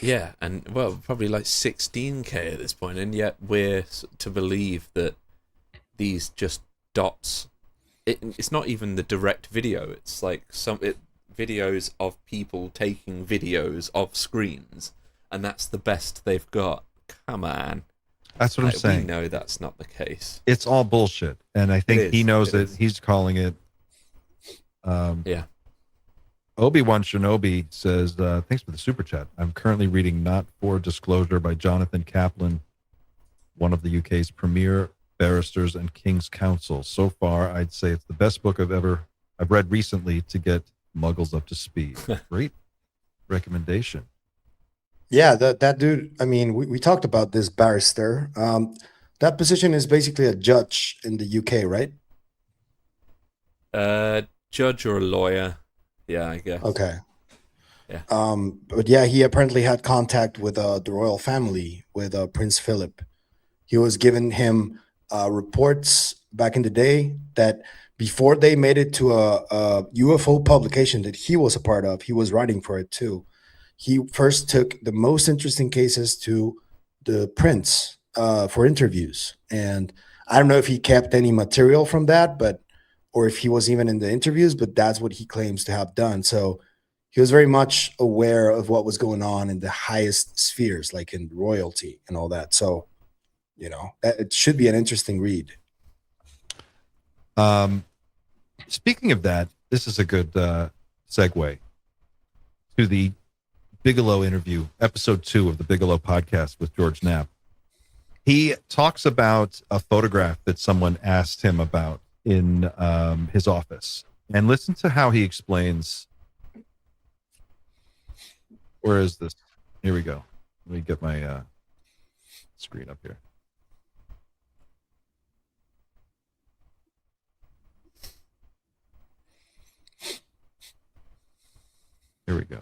C: Yeah, and well, probably like 16K at this point, and yet we're to believe that these just dots. It's not even the direct video. It's like videos of people taking videos of screens, and that's the best they've got. Come on.
A: That's what I'm saying.
C: We know that's not the case.
A: It's all bullshit, and I think he knows it. He's calling it.
C: Yeah.
A: Obi-Wan Shinobi says, thanks for the super chat. I'm currently reading Not for Disclosure by Jonathan Kaplan, one of the UK's premier barristers and King's Counsel. So far, I'd say it's the best book I've read recently to get muggles up to speed. Great recommendation.
B: Yeah, that dude, I mean, we talked about this barrister. That position is basically a judge in the UK, right?
C: Judge or a lawyer. Yeah, I guess.
B: Okay.
C: Yeah.
B: But yeah, he apparently had contact with the royal family, with Prince Philip. He was giving him reports back in the day that before they made it to a UFO publication that he was a part of, he was writing for it too. He first took the most interesting cases to the prince for interviews. And I don't know if he kept any material from that, or if he was even in the interviews, but that's what he claims to have done. So he was very much aware of what was going on in the highest spheres, like in royalty and all that. So, it should be an interesting read.
A: Speaking of that, this is a good segue to the Bigelow interview, episode 2 of the Bigelow podcast with George Knapp. He talks about a photograph that someone asked him about in his office, and listen to how he explains. Where is this? Here we go. Let me get my screen up here. Here we go.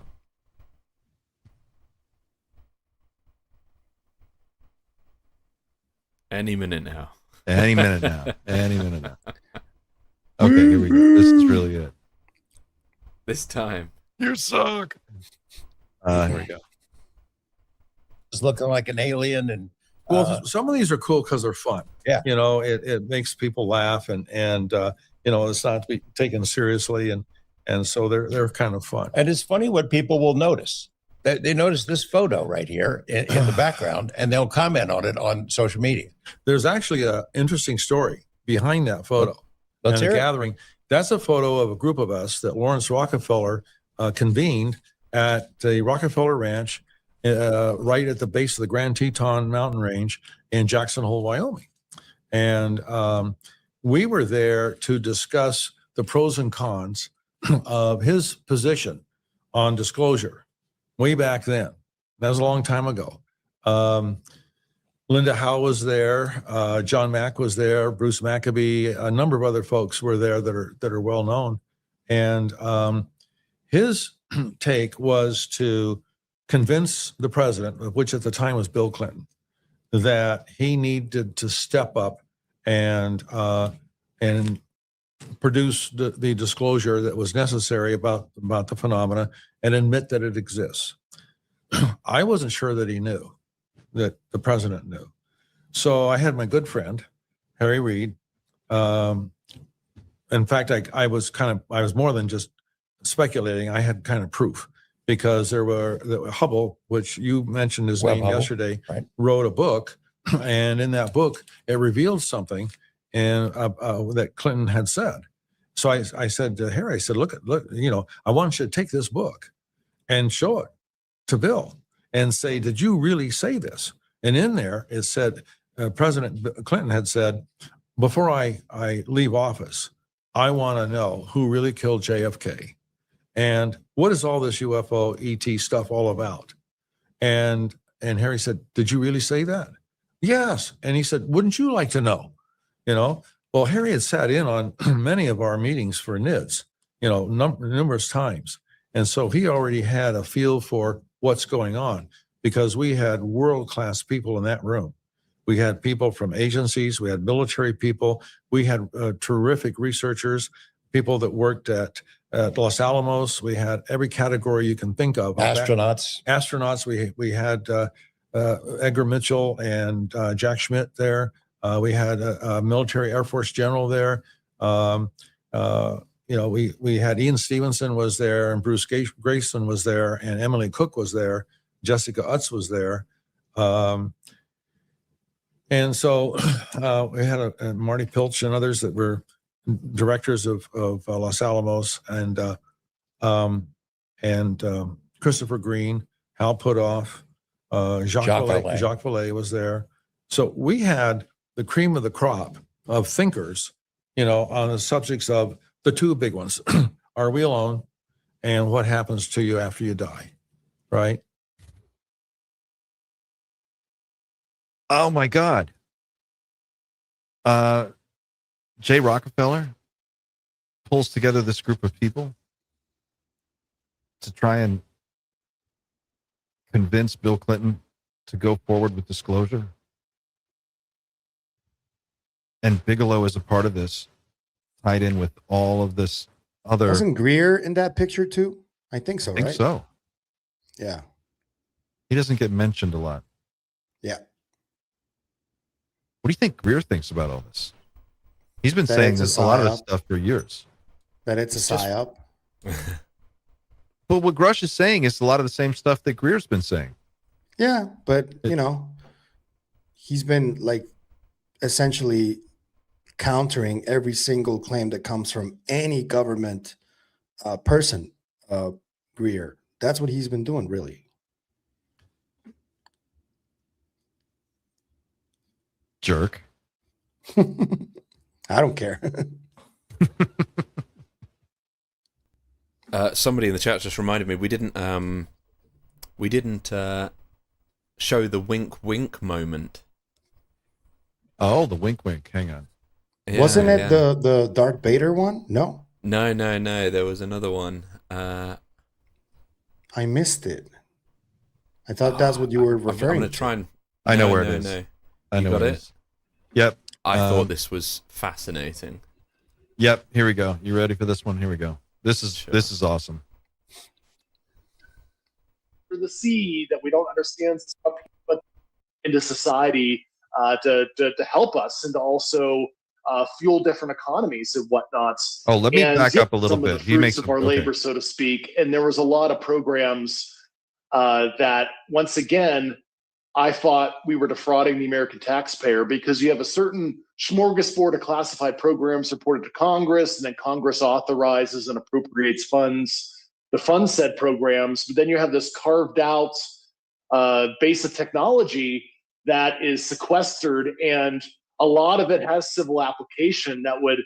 C: Any minute now.
A: Any minute now. Any minute now. Okay, here we go. This is really it.
C: This time.
A: You suck. Here we go.
L: Just looking like an alien, and
M: some of these are cool because they're fun.
L: Yeah.
M: It makes people laugh, and it's not to be taken seriously, and so they're kind of fun.
L: And it's funny what people will notice. they notice this photo right here in the background, and they'll comment on it on social media.
M: There's actually an interesting story behind that photo.
L: Let's
M: and
L: hear
M: the
L: it.
M: gathering. That's a photo of a group of us that Lawrence Rockefeller convened at the Rockefeller Ranch, right at the base of the Grand Teton mountain range in Jackson Hole, Wyoming. And we were there to discuss the pros and cons of his position on disclosure way back then. That was a long time ago. Linda Howe was there, John Mack was there, Bruce Maccabee, a number of other folks were there that are well known. And his take was to convince the president, which at the time was Bill Clinton, that he needed to step up and produce the disclosure that was necessary about the phenomena and admit that it exists. I wasn't sure that he knew, that the president knew. So I had my good friend, Harry Reid. In fact, I was more than just speculating. I had kind of proof, because Hubble, which you mentioned his name yesterday,
L: right,
M: wrote a book, and in that book, it revealed something that Clinton had said. So I said to Harry, I said, look, I want you to take this book and show it to Bill and say, did you really say this? And in there, it said, President Clinton had said, before I leave office, I want to know who really killed JFK. And what is all this UFO ET stuff all about? And Harry said, did you really say that? Yes. And he said, wouldn't you like to know? Well, Harry had sat in on many of our meetings for NIDS, numerous times. And so he already had a feel for what's going on, because we had world-class people in that room. We had people from agencies, we had military people, we had terrific researchers, people that worked at Los Alamos. We had every category you can think of. Astronauts. We had Edgar Mitchell and Jack Schmidt there. We had a military Air Force general there. We had Ian Stevenson was there, and Bruce Grayson was there, and Emily Cook was there. Jessica Utz was there. And so we had Marty Pilch and others that were directors of Los Alamos, and Christopher Green, Hal Puthoff, Jacques Vallée was there. So we had the cream of the crop of thinkers, on the subjects of the two big ones. Are we alone? And what happens to you after you die? Right?
A: Oh my God. Jay Rockefeller pulls together this group of people to try and convince Bill Clinton to go forward with disclosure. And Bigelow is a part of this, tied in with all of this other.
B: Wasn't Greer in that picture too? I think so, right?
A: I think so.
B: Yeah.
A: He doesn't get mentioned a lot.
B: Yeah.
A: What do you think Greer thinks about all this? He's been
B: That
A: saying
B: it's a
A: this a lot of
B: psyop.
A: this stuff for years.
B: That it's a psyop.
A: But what Grusch is saying is a lot of the same stuff that Greer's been saying.
B: Yeah, but he's been essentially countering every single claim that comes from any government person, Greer. That's what he's been doing, really.
A: Jerk.
B: I don't care.
C: Somebody in the chat just reminded me we didn't show the wink wink moment.
A: Oh, the wink wink. Hang on.
C: Yeah,
B: Wasn't it the Darth Vader one? No.
C: No. There was another one.
B: I missed it. I thought that's what you were referring
C: I'm gonna
B: to.
C: try and.
A: I know where it is.
C: No.
A: I know
C: got
A: where
C: it.
A: it is. Yep.
C: I thought this was fascinating.
A: Yep. Here we go. You ready for this one? Here we go. This is awesome.
F: For the seed that we don't understand, but into society to help us and to also fuel different economies and whatnot.
A: Oh, let me back up a little
F: some
A: bit.
F: Of the
A: He
F: fruits
A: makes
F: of our labor, so to speak. And there was a lot of programs that once again, I thought we were defrauding the American taxpayer, because you have a certain smorgasbord of classified programs reported to Congress, and then Congress authorizes and appropriates funds to fund said programs. But then you have this carved out base of technology that is sequestered, and a lot of it has civil application that would,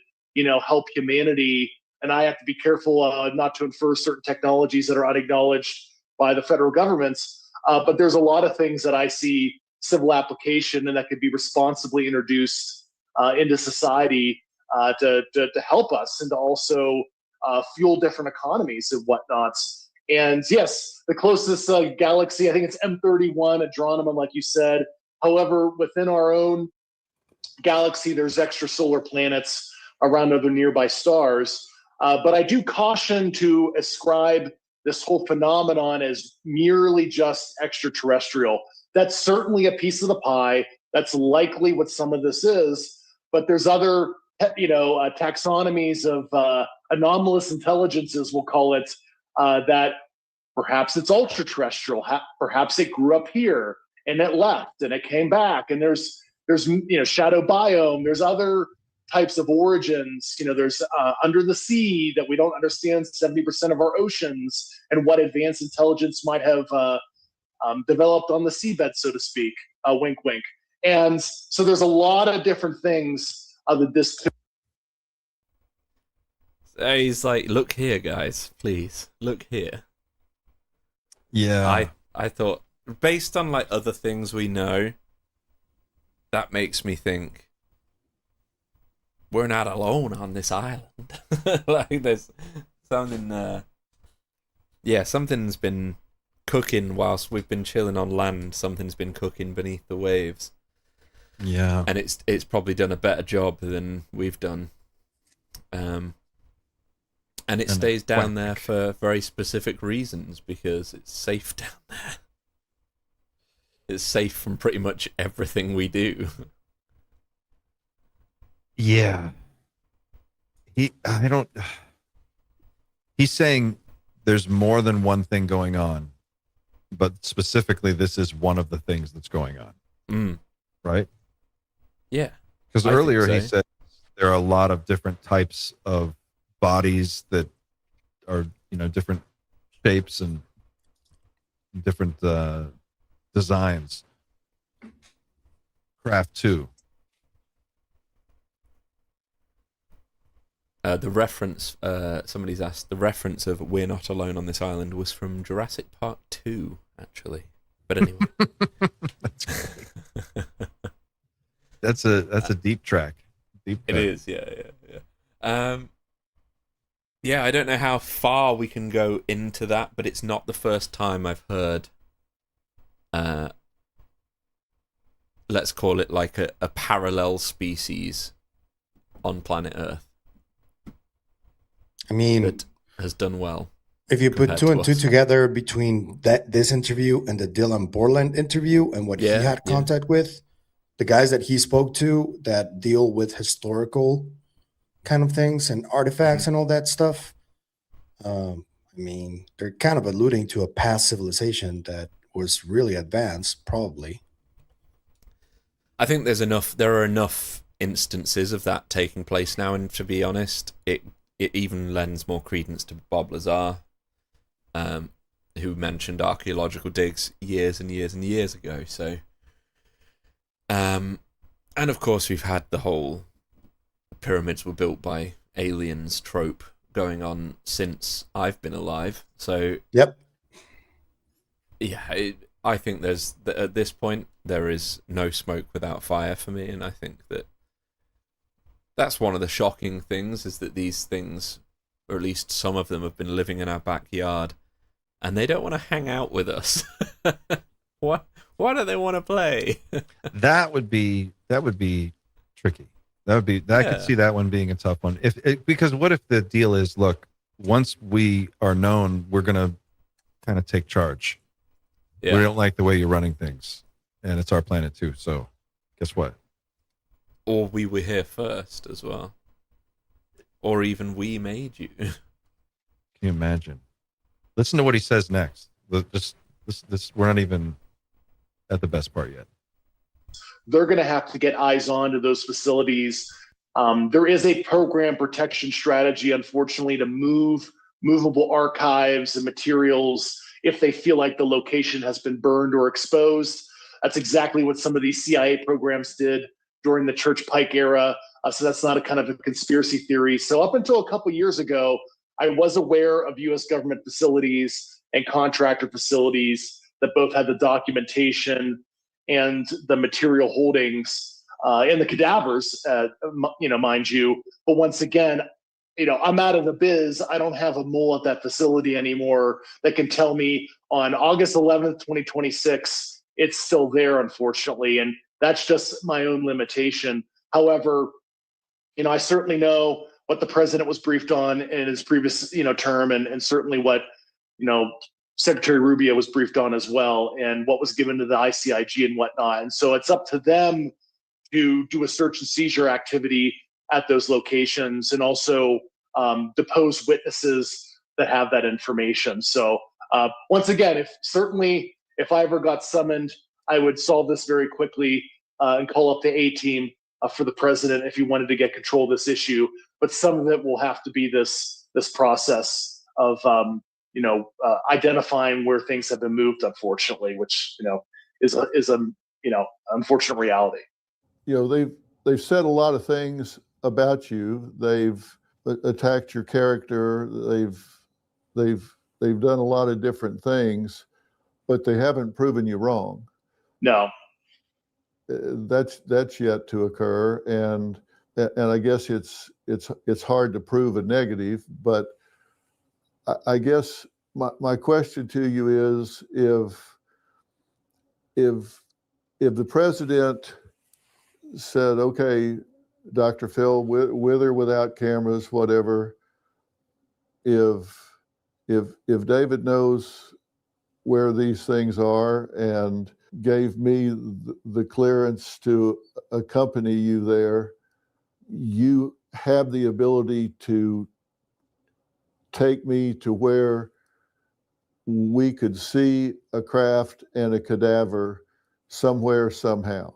F: help humanity. And I have to be careful not to infer certain technologies that are unacknowledged by the federal governments. But there's a lot of things that I see civil application and that could be responsibly introduced into society to help us, and to also fuel different economies and whatnots. And yes, the closest galaxy, I think it's M31, Andromeda, like you said. However, within our own galaxy, there's extrasolar planets around other nearby stars. But I do caution to ascribe this whole phenomenon as merely just extraterrestrial. That's certainly a piece of the pie. That's likely what some of this is. But there's other, taxonomies of anomalous intelligences, we'll call it, that perhaps it's ultra terrestrial. Perhaps it grew up here and it left and it came back. And there's shadow biome. There's other types of origins. There's under the sea that we don't understand 70% of our oceans, and what advanced intelligence might have developed on the seabed, so to speak. Wink, wink. And so there's a lot of different things that this.
C: He's like, look here, guys, please look here.
A: Yeah.
C: I thought, based on like other things we know, that makes me think we're not alone on this island. Like there's something, something's been cooking whilst we've been chilling on land. Something's been cooking beneath the waves.
A: Yeah.
C: And it's probably done a better job than we've done. And it stays down there for very specific reasons, because it's safe down there. It's safe from pretty much everything we do.
A: Yeah. He's saying there's more than one thing going on, but specifically this is one of the things that's going on. Right?
C: Yeah.
A: Because earlier he said there are a lot of different types of bodies that are, different shapes and different designs. Craft 2.
C: The reference, somebody's asked, the reference of "We're not alone on this island" was from Jurassic Park 2, actually. But anyway.
A: That's great. That's a deep track. Deep
C: track. It is, yeah. Yeah, I don't know how far we can go into that, but it's not the first time I've heard, let's call it like a parallel species on planet Earth.
B: I mean,
C: that has done well.
B: If you put two and two together between this interview and the Dylan Borland interview and what he had contact with, the guys that he spoke to that deal with historical kind of things and artifacts and all that stuff, I mean, they're kind of alluding to a past civilization that was really advanced, probably.
C: I think there are enough instances of that taking place now, and to be honest, it even lends more credence to Bob Lazar, who mentioned archaeological digs years and years and years ago. So, and of course we've had the whole pyramids were built by aliens trope going on since I've been alive. So,
B: yep.
C: Yeah, I think at this point there is no smoke without fire for me, and I think that's one of the shocking things, is that these things, or at least some of them, have been living in our backyard, and they don't want to hang out with us. Why do they want to play?
A: That would be tricky. I could see that one being a tough one. Because what if the deal is, look, once we are known, we're gonna kind of take charge. Yeah. We don't like the way you're running things, and it's our planet too. So, guess what?
C: Or we were here first as well. Or even we made you.
A: Can you imagine? Listen to what he says next. Just This we're not even at the best part yet.
F: They're going to have to get eyes on to those facilities. There is a program protection strategy, unfortunately, to move movable archives and materials if they feel like the location has been burned or exposed. That's exactly what some of these CIA programs did during the Church Pike era. So that's not a kind of a conspiracy theory. So up until a couple years ago, I was aware of U.S. government facilities and contractor facilities that both had the documentation and the material holdings and the cadavers, mind you. But once again, I'm out of the biz. I don't have a mole at that facility anymore that can tell me on August 11th, 2026, it's still there, unfortunately. And that's just my own limitation. However, I certainly know what the president was briefed on in his previous, term, and certainly what, Secretary Rubio was briefed on as well, and what was given to the ICIG and whatnot. And so it's up to them to do a search and seizure activity at those locations and also depose witnesses that have that information. So once again, if I ever got summoned, I would solve this very quickly and call up the A-team for the president if he wanted to get control of this issue. But some of it will have to be this process of identifying where things have been moved, unfortunately, which is a unfortunate reality.
E: They've said a lot of things about you. They've attacked your character. They've done a lot of different things, but they haven't proven you wrong.
F: No.
E: That's yet to occur, and I guess it's hard to prove a negative. But I guess my question to you is if the president said, okay, Dr. Phil, with or without cameras, whatever, if David knows where these things are and gave me the clearance to accompany you there, you have the ability to take me to where we could see a craft and a cadaver somewhere, somehow.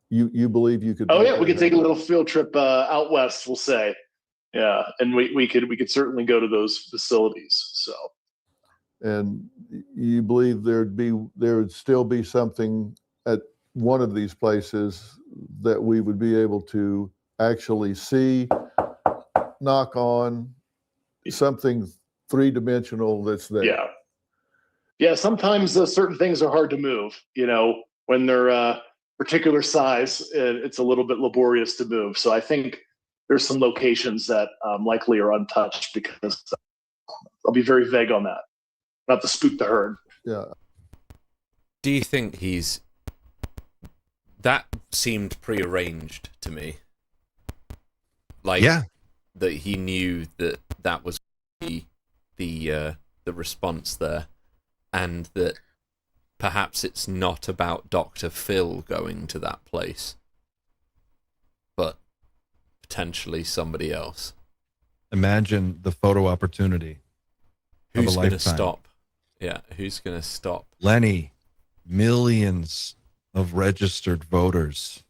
E: You believe you could?
F: Oh yeah, we could take a little field trip out west, we'll say. Yeah, and we could certainly go to those facilities. So.
E: And you believe there would still be something at one of these places that we would be able to actually see, knock on, something three-dimensional that's there.
F: Yeah. Sometimes certain things are hard to move. When they're particular size, it's a little bit laborious to move. So I think there's some locations that likely are untouched, because I'll be very vague on that. Not to spook the herd.
E: Yeah.
C: Do you think that seemed prearranged to me? Like,
A: yeah,
C: that he knew that was the response there, and that perhaps it's not about Dr. Phil going to that place, but potentially somebody else.
A: Imagine the photo opportunity.
C: Who's going to stop? Yeah, who's going to stop?
A: Lenny, millions of registered voters.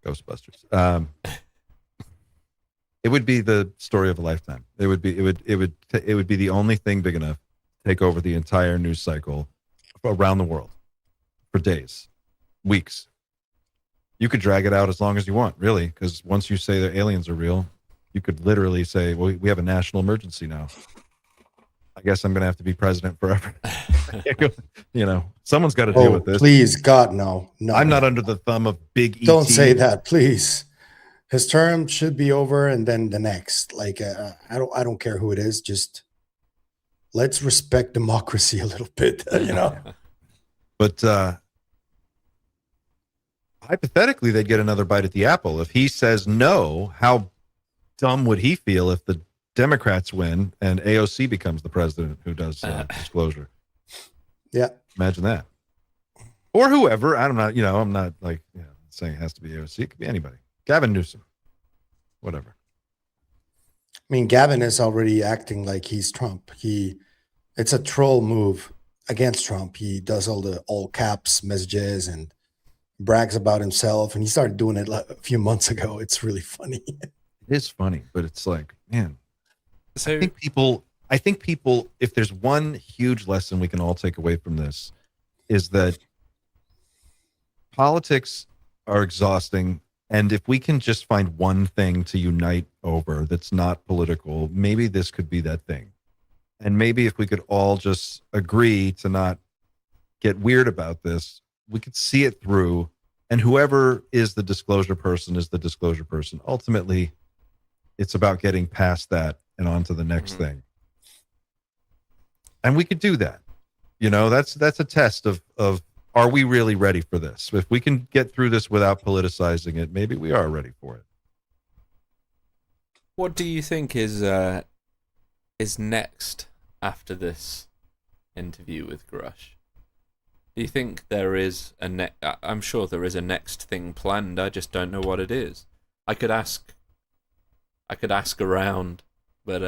A: Ghostbusters. It would be the story of a lifetime. It would be the only thing big enough to take over the entire news cycle around the world for days, weeks. You could drag it out as long as you want, really, because once you say that aliens are real, you could literally say, well, we have a national emergency now. I guess I'm going to have to be president forever. Someone's got to deal with this.
B: Please, God, no.
A: I'm not under the thumb of big ET.
B: Don't say that, please. His term should be over, and then the next. Like, I don't care who it is. Just let's respect democracy a little bit,
A: But hypothetically, they'd get another bite at the apple. If he says no, how dumb would he feel if the Democrats win and AOC becomes the president who does disclosure?
B: Yeah.
A: Imagine that. Or whoever. I'm not saying it has to be AOC. It could be anybody. Gavin Newsom. Whatever.
B: I mean, Gavin is already acting like he's Trump. He It's a troll move against Trump. He does all the all caps messages and brags about himself, and he started doing it like a few months ago. It's really funny.
A: It is funny, but it's like, man,
C: So
A: I think people, if there's one huge lesson we can all take away from this, is that politics are exhausting. And if we can just find one thing to unite over that's not political, maybe this could be that thing. And maybe if we could all just agree to not get weird about this, we could see it through. And whoever is the disclosure person is the disclosure person. Ultimately, it's about getting past that and on to the next thing. And we could do that. You know, that's a test of are we really ready for this? If we can get through this without politicizing it, maybe we are ready for it.
C: what do you think is next after this interview with Grusch? Do you think there is I'm sure there is a next thing planned. I just don't know what it is. I could ask around, but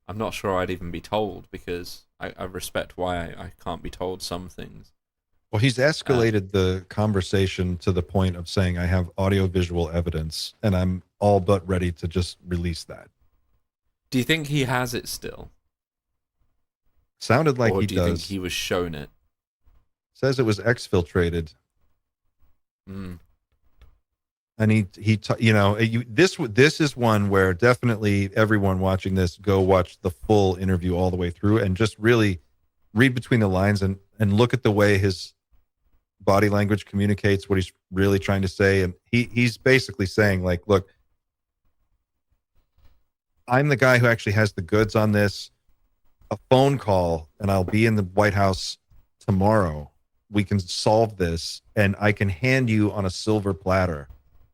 C: I'm not sure I'd even be told, because I respect why I can't be told some things.
A: Well, he's escalated the conversation to the point of saying, I have audio-visual evidence, and I'm all but ready to just release that.
C: Do you think he has it still?
A: Sounded like
C: or
A: he
C: do you
A: does.
C: think he was shown it?
A: Says it was exfiltrated.
C: Mm.
A: And this is one where definitely everyone watching this, go watch the full interview all the way through and just really read between the lines and look at the way his body language communicates what he's really trying to say. And he's basically saying, like, look, I'm the guy who actually has the goods on this. A phone call and I'll be in the White House tomorrow. We can solve this, and I can hand you on a silver platter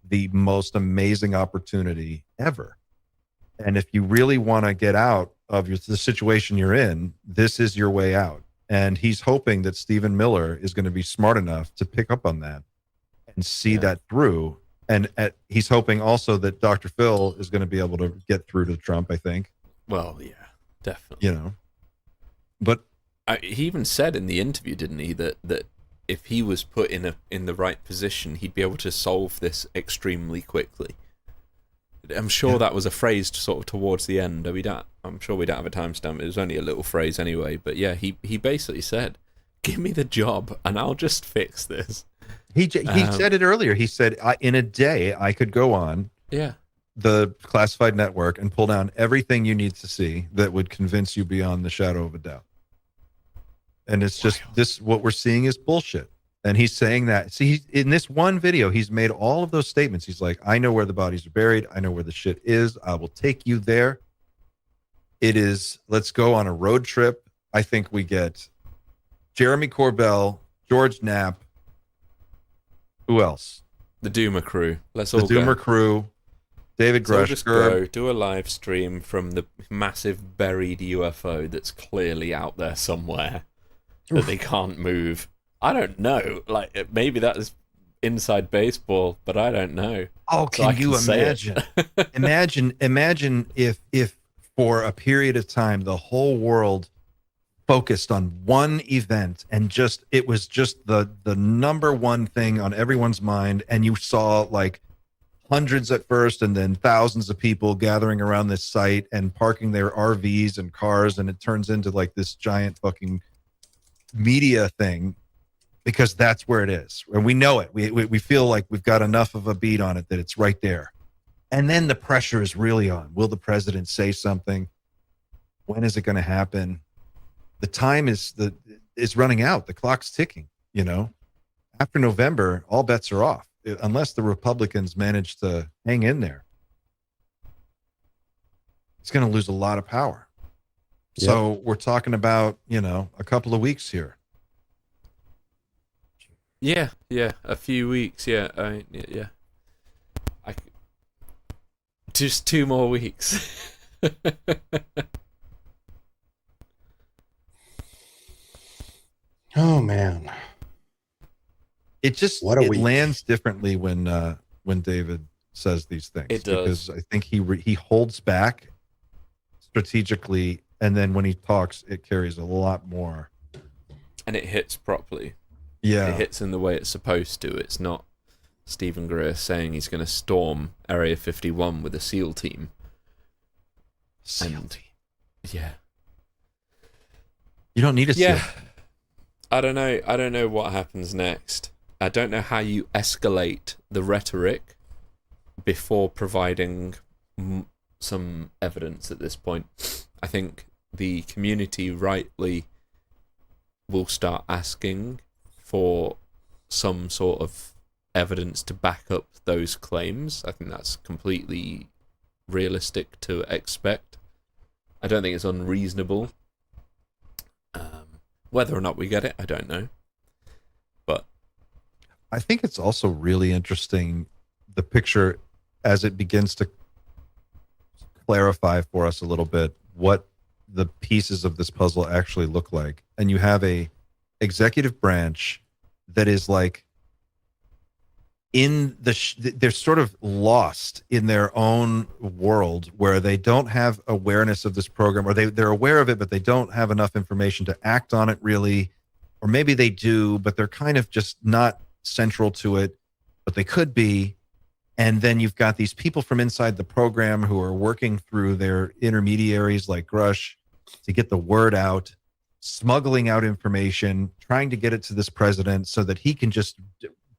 A: the most amazing opportunity ever. And if you really want to get out of the situation you're in, this is your way out. And he's hoping that Stephen Miller is going to be smart enough to pick up on that and see that through. And he's hoping also that Dr. Phil is going to be able to get through to Trump, I think.
C: Well, yeah, definitely.
A: You know, but
C: he even said in the interview, didn't he, that if he was put in the right position, he'd be able to solve this extremely quickly. I'm sure that was a phrase sort of towards the end. I'm sure we don't have a timestamp. It was only a little phrase anyway. But yeah, he basically said, "Give me the job, and I'll just fix this."
A: He said it earlier. He said, in a day, I could go on the classified network and pull down everything you need to see that would convince you beyond the shadow of a doubt. And it's just what we're seeing is bullshit. And he's saying that. See, in this one video, he's made all of those statements. He's like, I know where the bodies are buried. I know where the shit is. I will take you there. It is, let's go on a road trip. I think we get Jeremy Corbell, George Knapp. Who else?
C: The Doomer crew. Let's all
A: go. The Doomer crew. David Grusch.
C: Just go do a live stream from the massive buried UFO that's clearly out there somewhere that they can't move. I don't know. Like, maybe that is inside baseball, but I don't know.
A: Oh, can you imagine? imagine if for a period of time the whole world focused on one event and it was just the number one thing on everyone's mind, and you saw like hundreds at first and then thousands of people gathering around this site and parking their RVs and cars, and it turns into like this giant fucking media thing. Because that's where it is. And we know it. We feel like we've got enough of a beat on it that it's right there. And then the pressure is really on. Will the president say something? When is it going to happen? The time is running out. The clock's ticking, you know. After November, all bets are off. Unless the Republicans manage to hang in there. It's going to lose a lot of power. Yep. So we're talking about, a couple of weeks here.
C: Yeah, a few weeks. Yeah, just 2 more weeks.
B: Oh man,
A: it lands differently when David says these things.
C: It does,
A: because I think he holds back strategically and then when he talks, it carries a lot more.
C: And it hits properly.
A: Yeah.
C: It hits in the way it's supposed to. It's not Stephen Greer saying he's going to storm Area 51 with a SEAL team. Yeah.
A: You don't need a SEAL.
C: I don't know what happens next. I don't know how you escalate the rhetoric before providing some evidence at this point. I think the community rightly will start asking for some sort of evidence to back up those claims. I think that's completely realistic to expect. I don't think it's unreasonable. Whether or not we get it, I don't know. But
A: I think it's also really interesting, the picture as it begins to clarify for us a little bit what the pieces of this puzzle actually look like. And you have a executive branch that is like in they're sort of lost in their own world where they don't have awareness of this program, or they're aware of it, but they don't have enough information to act on it really. Or maybe they do, but they're kind of just not central to it, but they could be. And then you've got these people from inside the program who are working through their intermediaries like Grusch to get the word out, smuggling out information, trying to get it to this president so that he can just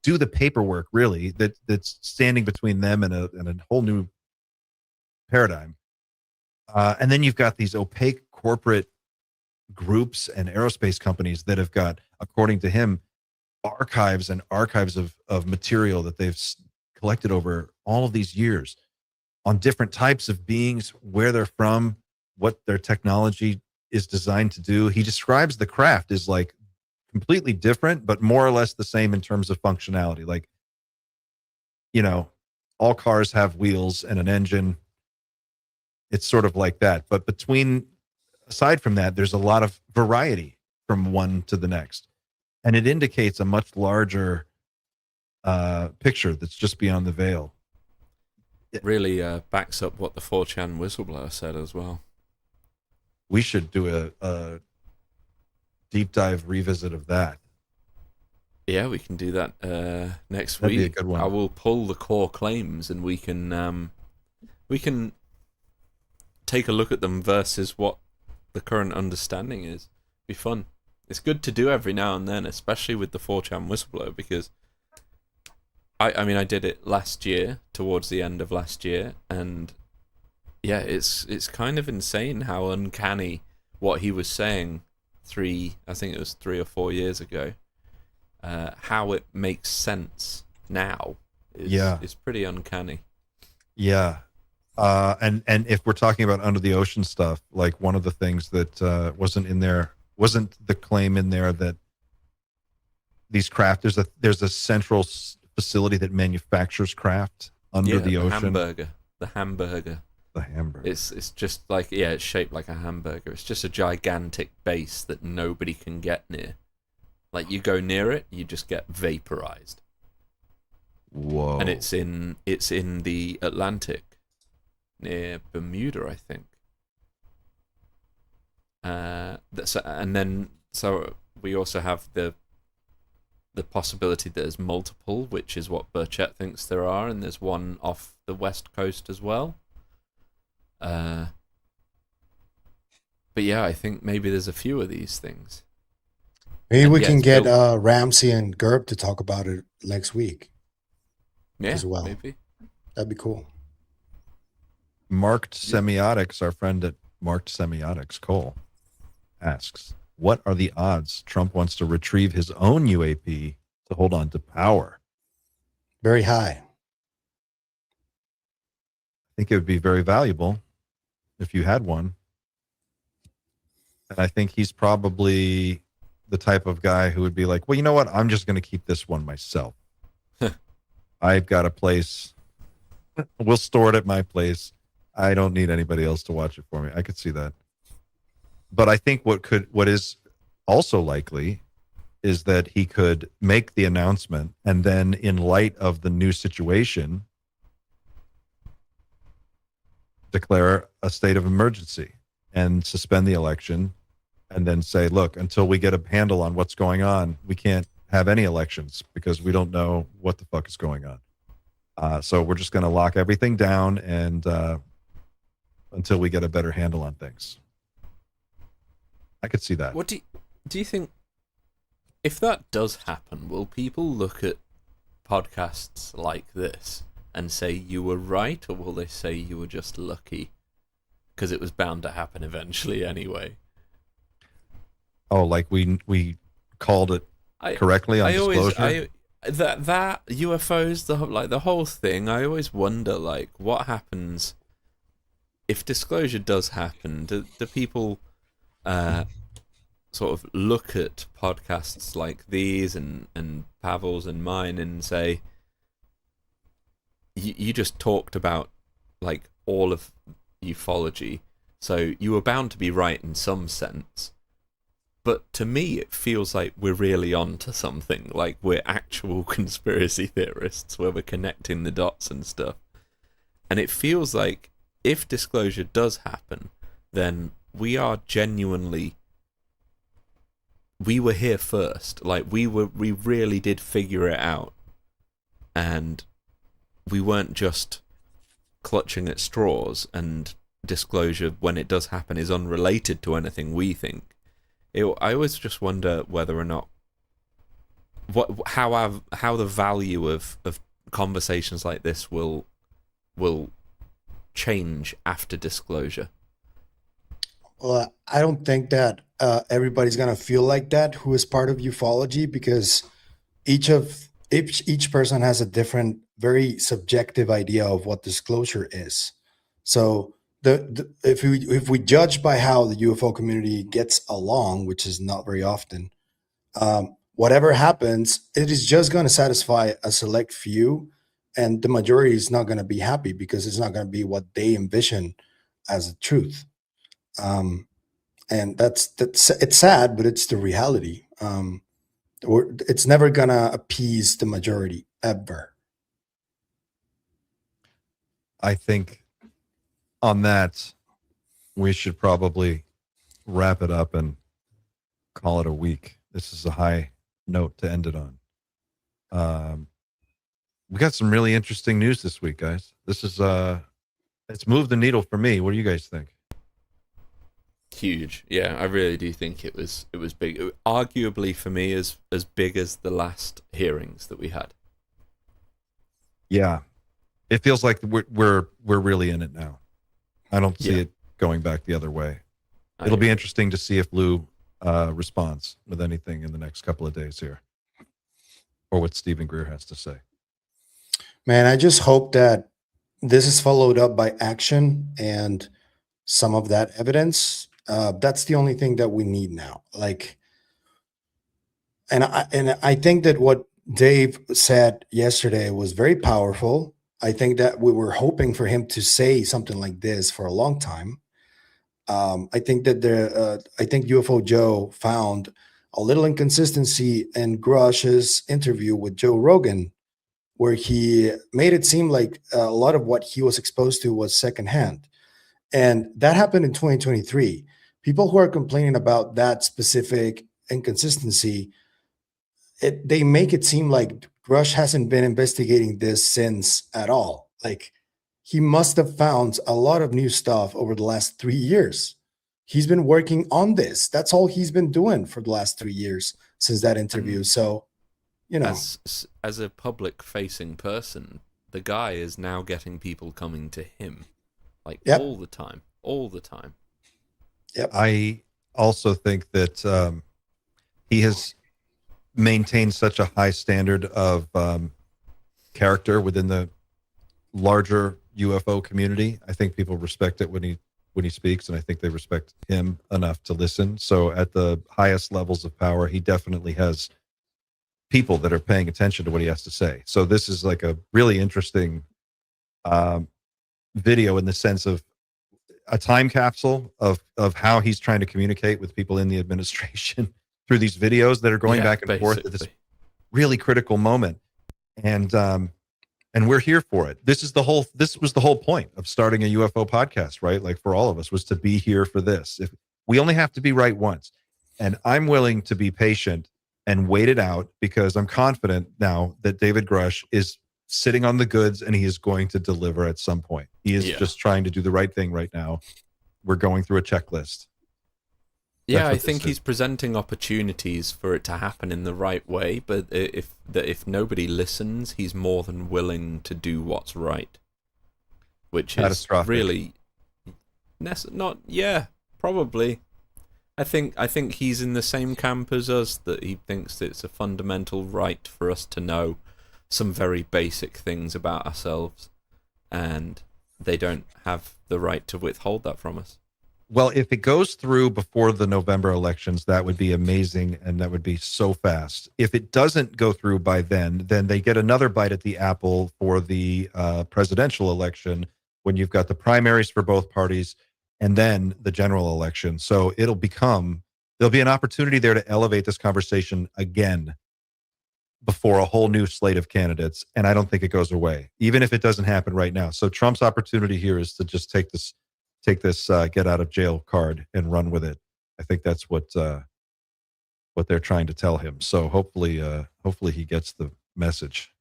A: do the paperwork, really, that's standing between them and a whole new paradigm. And then you've got these opaque corporate groups and aerospace companies that have got, according to him, archives and archives of material that they've collected over all of these years on different types of beings, where they're from, what their technology is designed to do. He describes the craft as like completely different, but more or less the same in terms of functionality. Like, you know, all cars have wheels and an engine. It's sort of like that. But aside from that, there's a lot of variety from one to the next. And it indicates a much larger picture that's just beyond the veil.
C: It really backs up what the 4chan whistleblower said as well.
A: We should do a deep dive revisit of that.
C: Yeah, we can do that next
A: That'd
C: week.
A: be a good one.
C: I will pull the core claims and we can take a look at them versus what the current understanding is. Be fun. It's good to do every now and then, especially with the 4chan whistleblower, because I mean I did it last year, towards the end of last year, and yeah, it's kind of insane how uncanny what he was saying I think it was 3 or 4 years ago, how it makes sense now is pretty uncanny.
A: Yeah. And if we're talking about under the ocean stuff, like one of the things that wasn't the claim in there that these craft, there's a central facility that manufactures craft under the ocean.
C: The hamburger. It's just like, it's shaped like a hamburger. It's just a gigantic base that nobody can get near. Like, you go near it, you just get vaporized.
A: Whoa.
C: And it's in the Atlantic, near Bermuda, I think. So we also have the possibility that there's multiple, which is what Burchett thinks there are, and there's one off the west coast as well. But yeah, I think maybe there's a few of these things.
B: Maybe we can get Ramsey and Gerb to talk about it next week.
C: Yeah,
B: as well.
C: Maybe
B: That'd be cool.
A: Marked Semiotics, our friend at Marked Semiotics, Cole, asks, what are the odds Trump wants to retrieve his own UAP to hold on to power?
B: Very high.
A: I think it would be very valuable if you had one. And I think he's probably the type of guy who would be like, well, you know what? I'm just going to keep this one myself. I've got a place. We'll store it at my place. I don't need anybody else to watch it for me. I could see that. But I think what is also likely is that he could make the announcement, and then in light of the new situation, declare a state of emergency and suspend the election, and then say, look, until we get a handle on what's going on, we can't have any elections because we don't know what the fuck is going on. So we're just going to lock everything down and until we get a better handle on things. I could see that.
C: What do you think? If that does happen, will people look at podcasts like this and say you were right, or will they say you were just lucky because it was bound to happen eventually anyway?
A: Oh, like we called it correctly on disclosure?
C: That UFOs, the whole thing, I always wonder, like, what happens if disclosure does happen? Do people sort of look at podcasts like these and Pavel's and mine and say, you just talked about like all of ufology, so you were bound to be right in some sense. But to me, it feels like we're really on to something, like we're actual conspiracy theorists where we're connecting the dots and stuff. And it feels like if disclosure does happen, then we are genuinely, we were here first. Like we really did figure it out. And we weren't just clutching at straws, and disclosure, when it does happen, is unrelated to anything we think. I always just wonder whether or not how the value of conversations like this will change after disclosure.
B: Well, I don't think that everybody's gonna feel like that who is part of ufology, because each person has a different, very subjective idea of what disclosure is. So if we judge by how the UFO community gets along, which is not very often, whatever happens, it is just going to satisfy a select few, and the majority is not going to be happy because it's not going to be what they envision as the truth. And that's it's sad, but it's the reality. It's never going to appease the majority ever.
A: I think on that, we should probably wrap it up and call it a week. This is a high note to end it on. We got some really interesting news this week, guys. This is it's moved the needle for me. What do you guys think?
C: Huge. Yeah, I really do think it was big. Arguably for me as big as the last hearings that we had.
A: Yeah. It feels like we're really in it now. I don't see it going back the other way. It'll be interesting to see if Lou responds with anything in the next couple of days here, or what Stephen Greer has to say.
B: Man, I just hope that this is followed up by action and some of that evidence. That's the only thing that we need now. Like, and I think that what Dave said yesterday was very powerful. I think that we were hoping for him to say something like this for a long time. I think that I think UFO Joe found a little inconsistency in Grusch's interview with Joe Rogan, where he made it seem like a lot of what he was exposed to was secondhand. And that happened in 2023. People who are complaining about that specific inconsistency, they make it seem like Grusch hasn't been investigating this since at all. Like, he must have found a lot of new stuff over the last 3 years. He's been working on this. That's all he's been doing for the last 3 years since that interview. So, you know,
C: as a public-facing person, the guy is now getting people coming to him, like all the time.
B: Yep.
A: I also think that he has maintained such a high standard of character within the larger UFO community. I think people respect it when he speaks, and I think they respect him enough to listen. So at the highest levels of power, he definitely has people that are paying attention to what he has to say. So this is like a really interesting video in the sense of a time capsule of how he's trying to communicate with people in the administration through these videos that are going back and forth at this really critical moment. And and we're here for it. This was the whole point of starting a UFO podcast, right? Like for all of us, was to be here for this. If we only have to be right once, and I'm willing to be patient and wait it out, because I'm confident now that David Grusch is sitting on the goods and he is going to deliver at some point. He is just trying to do the right thing right now. We're going through a checklist.
C: Yeah, I think he's presenting opportunities for it to happen in the right way, but if nobody listens, he's more than willing to do what's right, which is really probably. I think he's in the same camp as us, that he thinks it's a fundamental right for us to know some very basic things about ourselves, and they don't have the right to withhold that from us.
A: Well, if it goes through before the November elections, that would be amazing, and that would be so fast. If it doesn't go through by then they get another bite at the apple for the presidential election, when you've got the primaries for both parties and then the general election. So there'll be an opportunity there to elevate this conversation again before a whole new slate of candidates, and I don't think it goes away, even if it doesn't happen right now. So Trump's opportunity here is to just take this get out of jail card and run with it. I think that's what they're trying to tell him. So hopefully he gets the message.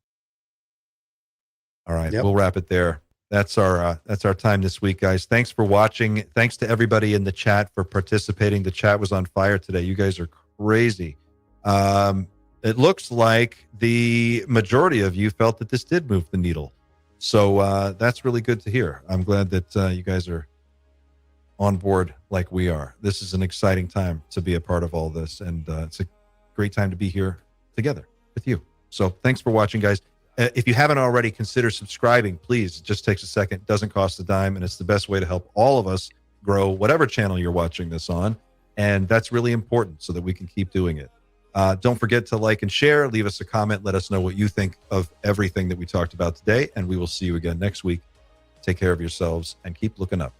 A: All right, We'll wrap it there. That's our time this week, guys. Thanks for watching. Thanks to everybody in the chat for participating. The chat was on fire today. You guys are crazy. It looks like the majority of you felt that this did move the needle. So that's really good to hear. I'm glad that you guys are on board like we are. This is an exciting time to be a part of all this, and it's a great time to be here together with you. So thanks for watching, guys. If you haven't already, consider subscribing, please. It just takes a second, doesn't cost a dime, and it's the best way to help all of us grow whatever channel you're watching this on, and that's really important so that we can keep doing it. Don't forget to like and share, leave us a comment, let us know what you think of everything that we talked about today, and we will see you again next week. Take care of yourselves and keep looking up.